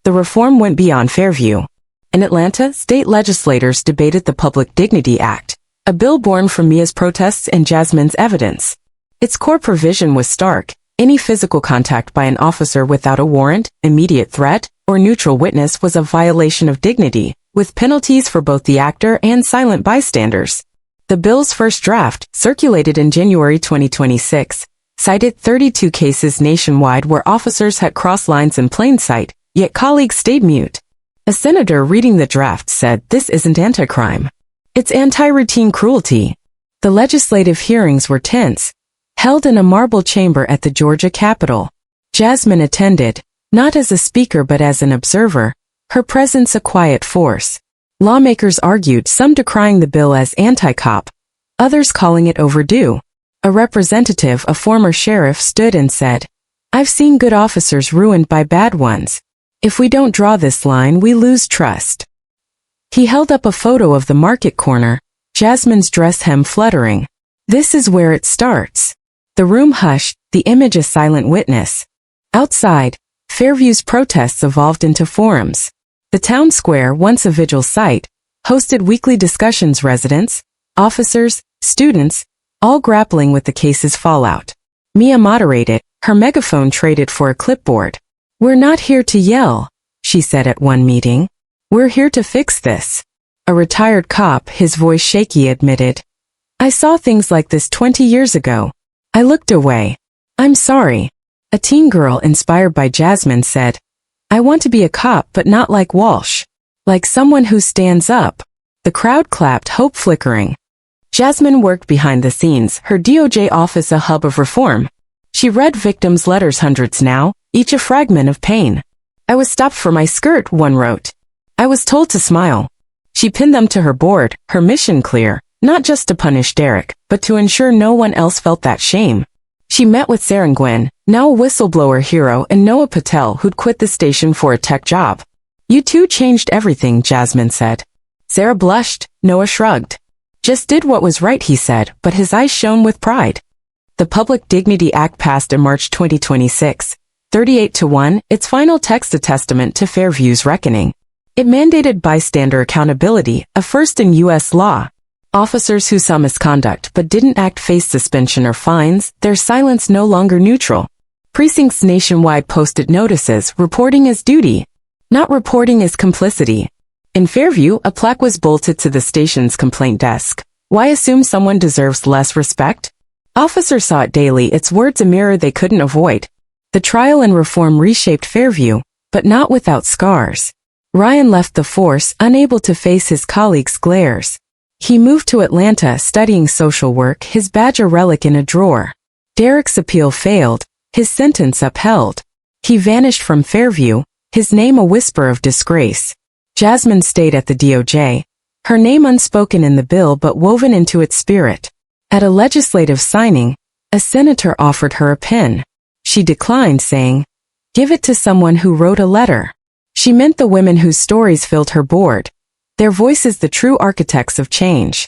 The reform went beyond Fairview. In Atlanta, state legislators debated the Public Dignity Act, a bill born from Mia's protests and Jasmine's evidence. Its core provision was stark. Any physical contact by an officer without a warrant, immediate threat, or neutral witness was a violation of dignity, with penalties for both the actor and silent bystanders. The bill's first draft, circulated in January 2026, cited 32 cases nationwide where officers had crossed lines in plain sight, yet colleagues stayed mute. A senator reading the draft said, "This isn't anti-crime. It's anti-routine cruelty." The legislative hearings were tense, held in a marble chamber at the Georgia Capitol. Jasmine attended, not as a speaker but as an observer, her presence a quiet force. Lawmakers argued, some decrying the bill as anti-cop, others calling it overdue. A representative, a former sheriff, stood and said, "I've seen good officers ruined by bad ones. If we don't draw this line, we lose trust." He held up a photo of the market corner, Jasmine's dress hem fluttering. "This is where it starts." The room hushed, the image a silent witness. Outside, Fairview's protests evolved into forums. The town square, once a vigil site, hosted weekly discussions. Residents, officers, students, all grappling with the case's fallout. Mia moderated, her megaphone traded for a clipboard. "We're not here to yell," she said at one meeting. "We're here to fix this." A retired cop, his voice shaky, admitted, "I saw things like this 20 years ago. I looked away. I'm sorry." A teen girl, inspired by Jasmine, said, "I want to be a cop but not like Walsh. Like someone who stands up." The crowd clapped, hope flickering. Jasmine worked behind the scenes, her DOJ office a hub of reform. She read victims' letters, hundreds now, each a fragment of pain. "I was stopped for my skirt," one wrote. "I was told to smile." She pinned them to her board, her mission clear, not just to punish Derek, but to ensure no one else felt that shame. She met with Sarah Gwynn, now a whistleblower hero, and Noah Patel, who'd quit the station for a tech job. "You two changed everything," Jasmine said. Sarah blushed, Noah shrugged. "Just did what was right," he said, but his eyes shone with pride. The Public Dignity Act passed in March 2026, 38-1, its final text a testament to Fairview's reckoning. It mandated bystander accountability, a first in U.S. law. Officers who saw misconduct but didn't act faced suspension or fines, their silence no longer neutral. Precincts nationwide posted notices, reporting is duty. Not reporting is complicity. In Fairview, a plaque was bolted to the station's complaint desk. Why assume someone deserves less respect? Officers saw it daily, its words a mirror they couldn't avoid. The trial and reform reshaped Fairview, but not without scars. Ryan left the force, unable to face his colleagues' glares. He moved to Atlanta, studying social work, his badge a relic in a drawer. Derek's appeal failed, his sentence upheld. He vanished from Fairview, his name a whisper of disgrace. Jasmine stayed at the DOJ, her name unspoken in the bill but woven into its spirit. At a legislative signing, a senator offered her a pen. She declined, saying, "Give it to someone who wrote a letter." She meant the women whose stories filled her board. Their voice is the true architects of change.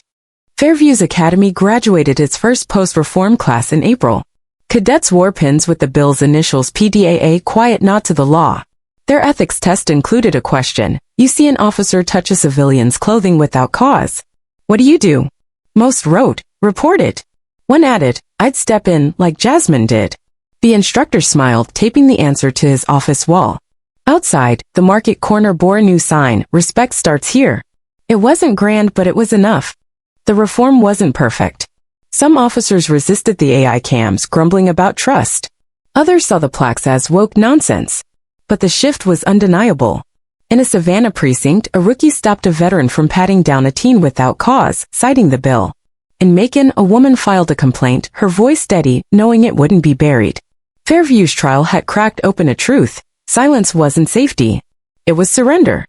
Fairview's Academy graduated its first post-reform class in April. Cadets wore pins with the bill's initials PDAA, quiet not to the law. Their ethics test included a question: you see an officer touch a civilian's clothing without cause. What do you do? Most wrote, report it. One added, I'd step in like Jasmine did. The instructor smiled, taping the answer to his office wall. Outside, the market corner bore a new sign: respect starts here. It wasn't grand, but it was enough. The reform wasn't perfect. Some officers resisted the AI cams, grumbling about trust. Others saw the plaques as woke nonsense. But the shift was undeniable. In a Savannah precinct, a rookie stopped a veteran from patting down a teen without cause, citing the bill. In Macon, a woman filed a complaint, her voice steady, knowing it wouldn't be buried. Fairview's trial had cracked open a truth: silence wasn't safety. It was surrender.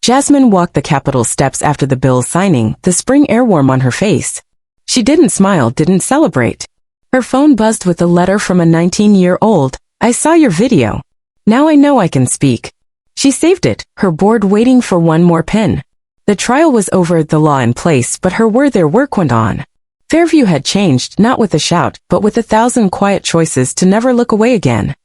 Jasmine walked the Capitol steps after the bill's signing, the spring air warm on her face. She didn't smile, didn't celebrate. Her phone buzzed with a letter from a 19-year-old. I saw your video. Now I know I can speak. She saved it, her board waiting for one more pin. The trial was over, the law in place, but their work went on. Fairview had changed, not with a shout, but with 1,000 quiet choices to never look away again.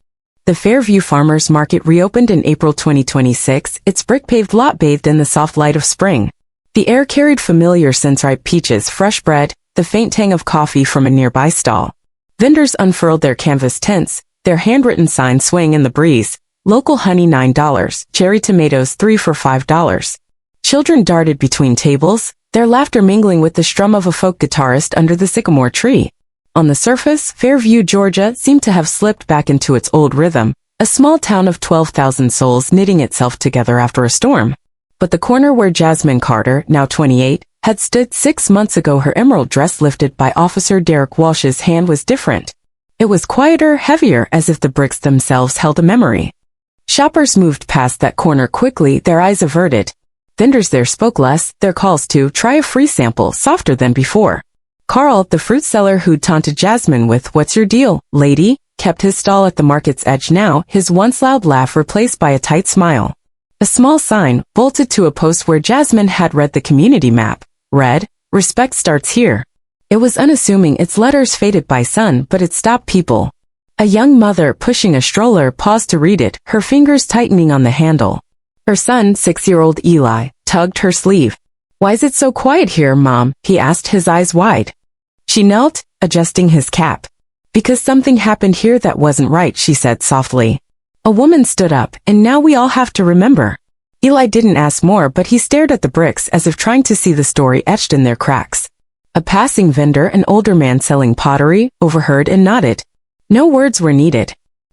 The Fairview Farmers Market reopened in April 2026, its brick-paved lot bathed in the soft light of spring. The air carried familiar scents: ripe peaches, fresh bread, the faint tang of coffee from a nearby stall. Vendors unfurled their canvas tents, their handwritten signs swaying in the breeze. Local honey $9, cherry tomatoes 3 for $5. Children darted between tables, their laughter mingling with the strum of a folk guitarist under the sycamore tree. On the surface, Fairview, Georgia, seemed to have slipped back into its old rhythm, a small town of 12,000 souls knitting itself together after a storm. But the corner where Jasmine Carter, now 28, had stood 6 months ago, her emerald dress lifted by Officer Derek Walsh's hand, was different. It was quieter, heavier, as if the bricks themselves held a memory. Shoppers moved past that corner quickly, their eyes averted. Vendors there spoke less, their calls to try a free sample softer than before. Carl, the fruit seller who'd taunted Jasmine with "What's your deal, lady?" kept his stall at the market's edge now, his once loud laugh replaced by a tight smile. A small sign, bolted to a post where Jasmine had read the community map, read, "Respect starts here." It was unassuming, its letters faded by sun, but it stopped people. A young mother pushing a stroller paused to read it, her fingers tightening on the handle. Her son, 6-year-old Eli, tugged her sleeve. "Why is it so quiet here, Mom?" he asked, his eyes wide. She knelt, adjusting his cap. "Because something happened here that wasn't right," she said softly. A woman stood up, "And now we all have to remember." Eli didn't ask more, but he stared at the bricks as if trying to see the story etched in their cracks. A passing vendor, an older man selling pottery, overheard and nodded. No words were needed.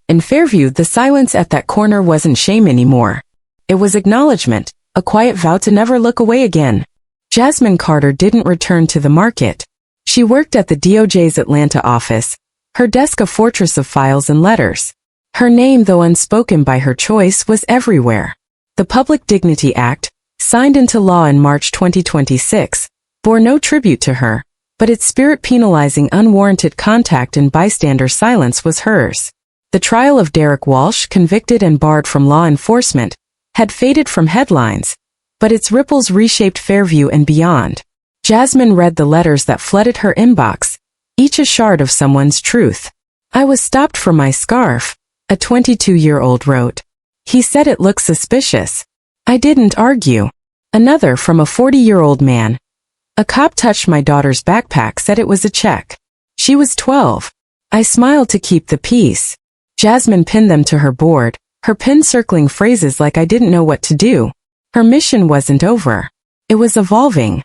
In Fairview, the silence at that corner wasn't shame anymore. It was acknowledgement, a quiet vow to never look away again. Jasmine Carter didn't return to the market. She worked at the DOJ's Atlanta office, her desk a fortress of files and letters. Her name, though unspoken by her choice, was everywhere. The Public Dignity Act, signed into law in March 2026, bore no tribute to her, but its spirit penalizing unwarranted contact and bystander silence was hers. The trial of Derek Walsh, convicted and barred from law enforcement, had faded from headlines, but its ripples reshaped Fairview and beyond. Jasmine read the letters that flooded her inbox, each a shard of someone's truth. "I was stopped for my scarf," a 22-year-old wrote. "He said it looked suspicious. I didn't argue." Another from a 40-year-old man. "A cop touched my daughter's backpack, said it was a check. She was 12. I smiled to keep the peace." Jasmine pinned them to her board, her pen circling phrases like "I didn't know what to do." Her mission wasn't over. It was evolving.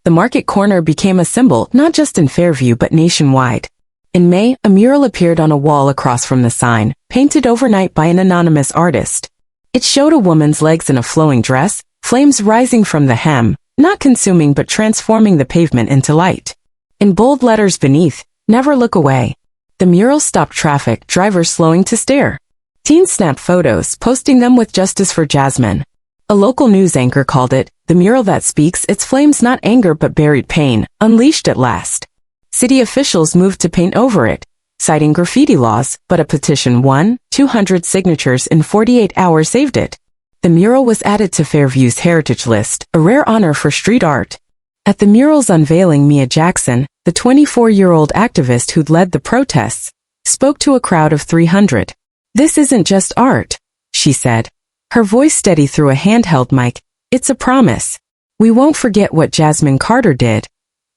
The market corner became a symbol, not just in Fairview but nationwide. In May, a mural appeared on a wall across from the sign, painted overnight by an anonymous artist. It showed a woman's legs in a flowing dress, flames rising from the hem, not consuming but transforming the pavement into light. In bold letters beneath, "Never look away." The mural stopped traffic, drivers slowing to stare. Teens snapped photos, posting them with justice for Jasmine. A local news anchor called it, "The mural that speaks, its flames not anger but buried pain, unleashed at last." City officials moved to paint over it, citing graffiti laws, but a petition won, 200 signatures in 48 hours saved it. The mural was added to Fairview's heritage list, a rare honor for street art. At the mural's unveiling, Mia Jackson, the 24-year-old activist who'd led the protests, spoke to a crowd of 300. "This isn't just art," she said, her voice steady through a handheld mic. "It's a promise. We won't forget what Jasmine Carter did,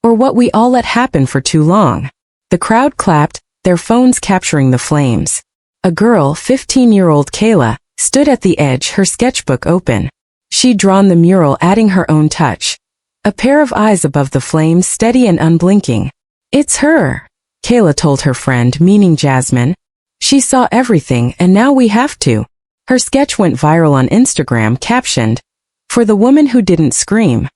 or what we all let happen for too long." The crowd clapped, their phones capturing the flames. A girl, 15-year-old Kayla, stood at the edge, her sketchbook open. She'd drawn the mural, adding her own touch. A pair of eyes above the flames, steady and unblinking. "It's her," Kayla told her friend, meaning Jasmine. "She saw everything, and now we have to." Her sketch went viral on Instagram, captioned, "For the woman who didn't scream."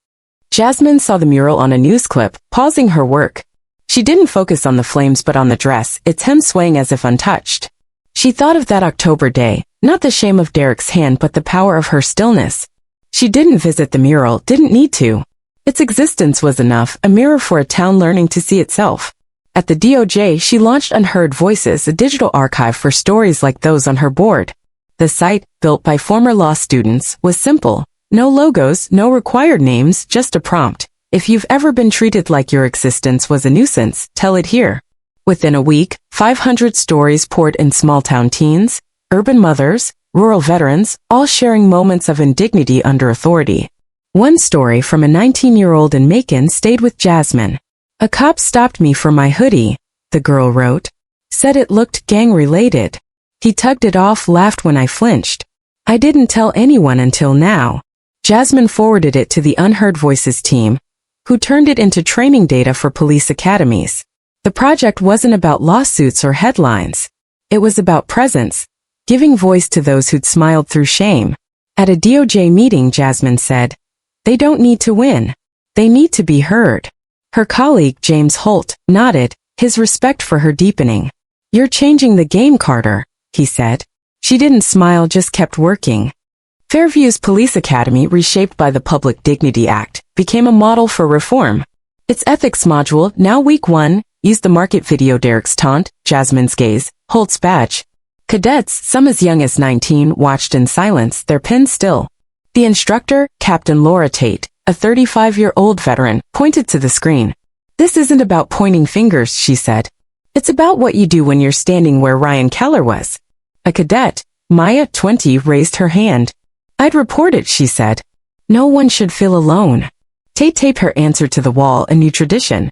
Jasmine saw the mural on a news clip, pausing her work. She didn't focus on the flames but on the dress, its hem swaying as if untouched. She thought of that October day, not the shame of Derek's hand but the power of her stillness. She didn't visit the mural, didn't need to. Its existence was enough, a mirror for a town learning to see itself. At the DOJ, she launched Unheard Voices, a digital archive for stories like those on her board. The site, built by former law students, was simple. No logos, no required names, just a prompt. If you've ever been treated like your existence was a nuisance, tell it here. Within a week, 500 stories poured in, small-town teens, urban mothers, rural veterans, all sharing moments of indignity under authority. One story from a 19-year-old in Macon stayed with Jasmine. "A cop stopped me for my hoodie," the girl wrote. "Said it looked gang-related. He tugged it off, laughed when I flinched. I didn't tell anyone until now." Jasmine forwarded it to the Unheard Voices team, who turned it into training data for police academies. The project wasn't about lawsuits or headlines. It was about presence, giving voice to those who'd smiled through shame. At a DOJ meeting, Jasmine said, "They don't need to win. They need to be heard." Her colleague, James Holt, nodded, his respect for her deepening. "You're changing the game, Carter," he said. She didn't smile, just kept working. Fairview's police academy, reshaped by the Public Dignity Act, became a model for reform. Its ethics module, now week 1, used the market video Derek's taunt, Jasmine's gaze, Holt's badge. Cadets, some as young as 19, watched in silence, their pens still. The instructor, Captain Laura Tate, a 35-year-old veteran, pointed to the screen. "This isn't about pointing fingers," she said. "It's about what you do when you're standing where Ryan Keller was." A cadet, Maya, 20, raised her hand. "I'd report it," she said. "No one should feel alone." Tate taped her answer to the wall, a new tradition.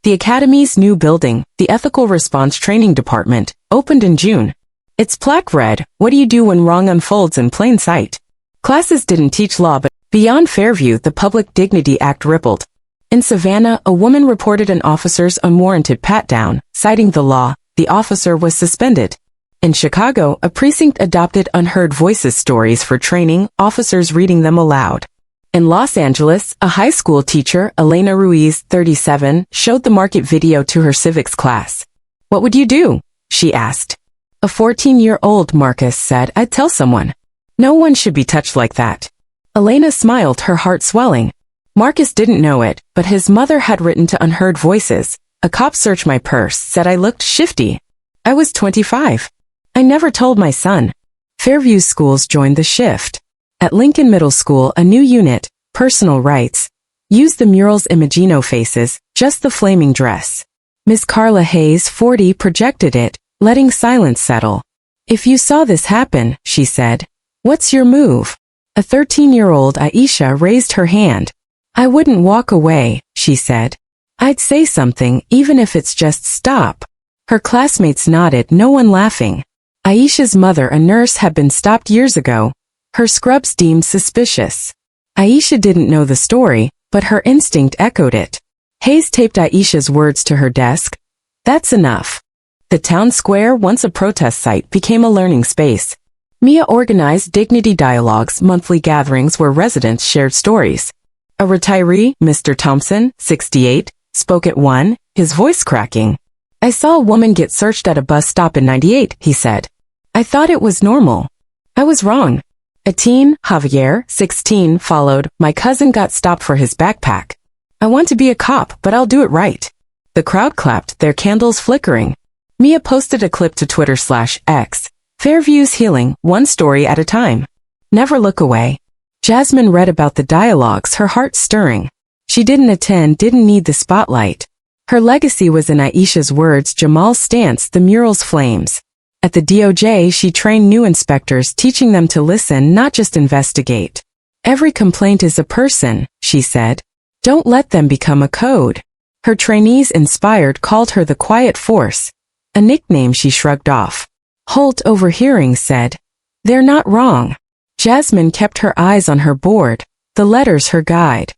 The Academy's new building, the Ethical Response Training Department, opened in June. Its plaque read, "What do you do when wrong unfolds in plain sight?" Classes didn't teach law, but beyond Fairview, the Public Dignity Act rippled. In Savannah, a woman reported an officer's unwarranted pat-down. Citing the law, the officer was suspended. In Chicago, a precinct adopted Unheard Voices stories for training, officers reading them aloud. In Los Angeles, a high school teacher, Elena Ruiz, 37, showed the market video to her civics class. "What would you do?" she asked. A 14-year-old Marcus said, "I'd tell someone. No one should be touched like that." Elena smiled, her heart swelling. Marcus didn't know it, but his mother had written to Unheard Voices. "A cop searched my purse, said I looked shifty. I was 25. I never told my son." Fairview schools joined the shift. At Lincoln Middle School, a new unit, Personal Rights, used the mural's Imagino faces, just the flaming dress. Miss Carla Hayes, 40, projected it, letting silence settle. "If you saw this happen," she said, "what's your move?" A 13-year-old Aisha raised her hand. "I wouldn't walk away," she said. "I'd say something, even if it's just stop." Her classmates nodded, no one laughing. Aisha's mother, a nurse, had been stopped years ago. Her scrubs deemed suspicious. Aisha didn't know the story, but her instinct echoed it. Hayes taped Aisha's words to her desk. "That's enough." The town square, once a protest site, became a learning space. Mia organized dignity dialogues, monthly gatherings where residents shared stories. A retiree, Mr. Thompson, 68, spoke at one, his voice cracking. "I saw a woman get searched at a bus stop in 98, he said. "I thought it was normal. I was wrong." A teen, Javier, 16, followed, "My cousin got stopped for his backpack. I want to be a cop, but I'll do it right." The crowd clapped, their candles flickering. Mia posted a clip to Twitter/X. Fairview's healing, one story at a time. Never look away. Jasmine read about the dialogues, her heart stirring. She didn't attend, didn't need the spotlight. Her legacy was in Aisha's words, Jamal's stance, the mural's flames. At the DOJ, she trained new inspectors, teaching them to listen, not just investigate. Every complaint is a person, she said. Don't let them become a code. Her trainees, inspired, called her the quiet force, a nickname she shrugged off. Holt, overhearing, said, "They're not wrong." Jasmine kept her eyes on her board, the letters her guide.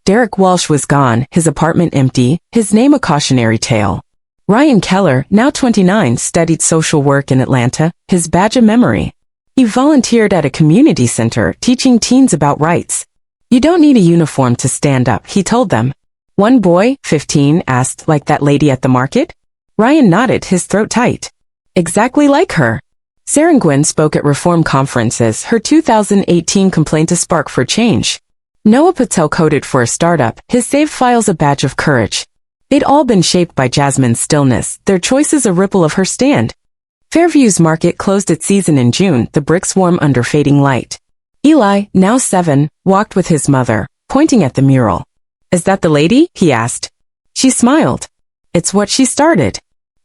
Derek Walsh was gone, his apartment empty, his name a cautionary tale. Ryan Keller, now 29, studied social work in Atlanta, his badge a memory. He volunteered at a community center, teaching teens about rights. You don't need a uniform to stand up, he told them. One boy, 15, asked, like that lady at the market? Ryan nodded, his throat tight. Exactly like her. Sarangwin spoke at reform conferences, her 2018 complaint a spark for change. Noah Patel coded for a startup, his saved files a badge of courage. They'd all been shaped by Jasmine's stillness, their choices a ripple of her stand. Fairview's market closed its season in June, the bricks warm under fading light. Eli, now 7, walked with his mother, pointing at the mural. Is that the lady? He asked. She smiled. It's what she started.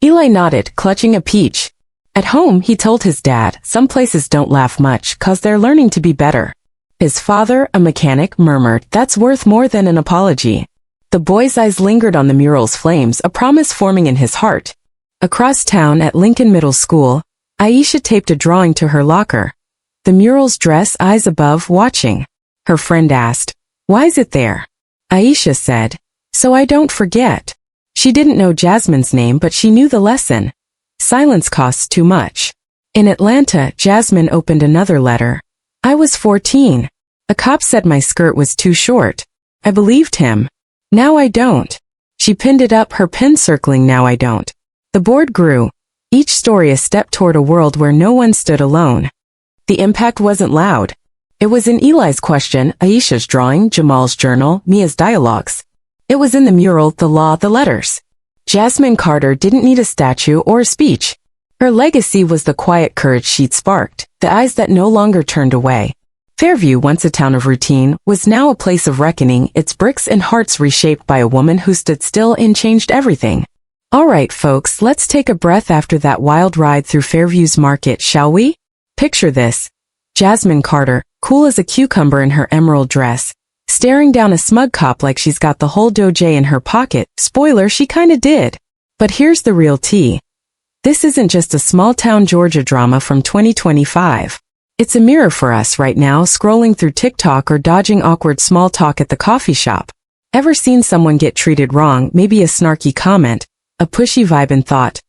Eli nodded, clutching a peach. At home, he told his dad, some places don't laugh much, 'cause they're learning to be better. His father, a mechanic, murmured, that's worth more than an apology. The boy's eyes lingered on the mural's flames, a promise forming in his heart. Across town at Lincoln Middle School, Aisha taped a drawing to her locker. The mural's dress, eyes above, watching. Her friend asked, why is it there? Aisha said, so I don't forget. She didn't know Jasmine's name, but she knew the lesson. Silence costs too much. In Atlanta, Jasmine opened another letter. I was 14. A cop said my skirt was too short. I believed him. Now I don't. She pinned it up, her pen circling now I don't. The board grew. Each story a step toward a world where no one stood alone. The impact wasn't loud. It was in Eli's question, Aisha's drawing, Jamal's journal, Mia's dialogues. It was in the mural, the law, the letters. Jasmine Carter didn't need a statue or a speech. Her legacy was the quiet courage she'd sparked, the eyes that no longer turned away. Fairview, once a town of routine, was now a place of reckoning, its bricks and hearts reshaped by a woman who stood still and changed everything. All right, folks, let's take a breath after that wild ride through Fairview's market, shall we? Picture this. Jasmine Carter, cool as a cucumber in her emerald dress, staring down a smug cop like she's got the whole doje in her pocket. Spoiler, she kinda did. But here's the real tea. This isn't just a small-town Georgia drama from 2025. It's a mirror for us right now, scrolling through TikTok or dodging awkward small talk at the coffee shop. Ever seen someone get treated wrong, maybe a snarky comment, a pushy vibe and thought,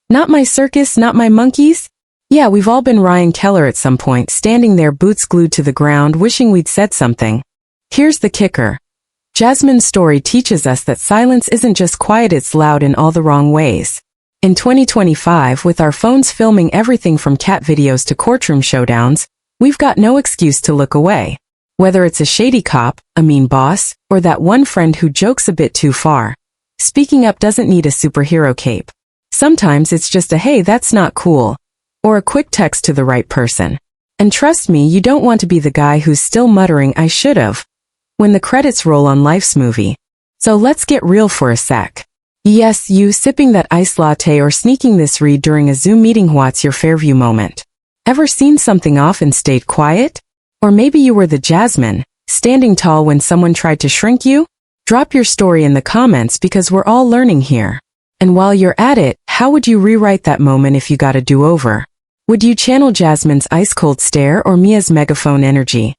not my circus, not my monkeys? Yeah, we've all been Ryan Keller at some point, standing there boots glued to the ground, wishing we'd said something. Here's the kicker. Jasmine's story teaches us that silence isn't just quiet, it's loud in all the wrong ways. In 2025, with our phones filming everything from cat videos to courtroom showdowns, we've got no excuse to look away. Whether it's a shady cop, a mean boss, or that one friend who jokes a bit too far, speaking up doesn't need a superhero cape. Sometimes it's just a hey, that's not cool, or a quick text to the right person. And trust me, you don't want to be the guy who's still muttering, I should've, when the credits roll on life's movie. So let's get real for a sec. Yes, you sipping that iced latte or sneaking this read during a Zoom meeting. What's your Fairview moment? Ever seen something off and stayed quiet? Or maybe you were the Jasmine, standing tall when someone tried to shrink you? Drop your story in the comments because we're all learning here. And while you're at it, how would you rewrite that moment if you got a do-over? Would you channel Jasmine's ice-cold stare or Mia's megaphone energy?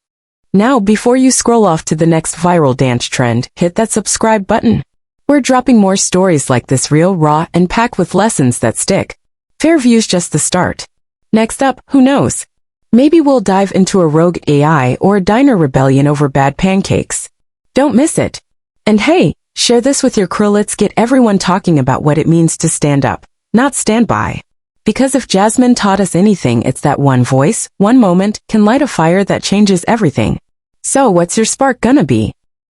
Now, before you scroll off to the next viral dance trend, hit that subscribe button. We're dropping more stories like this, real, raw, and packed with lessons that stick. Fairview's just the start. Next up, who knows? Maybe we'll dive into a rogue AI or a diner rebellion over bad pancakes. Don't miss it. And hey, share this with your crew. Let's get everyone talking about what it means to stand up, not stand by. Because if Jasmine taught us anything, it's that one voice, one moment, can light a fire that changes everything. So what's your spark gonna be?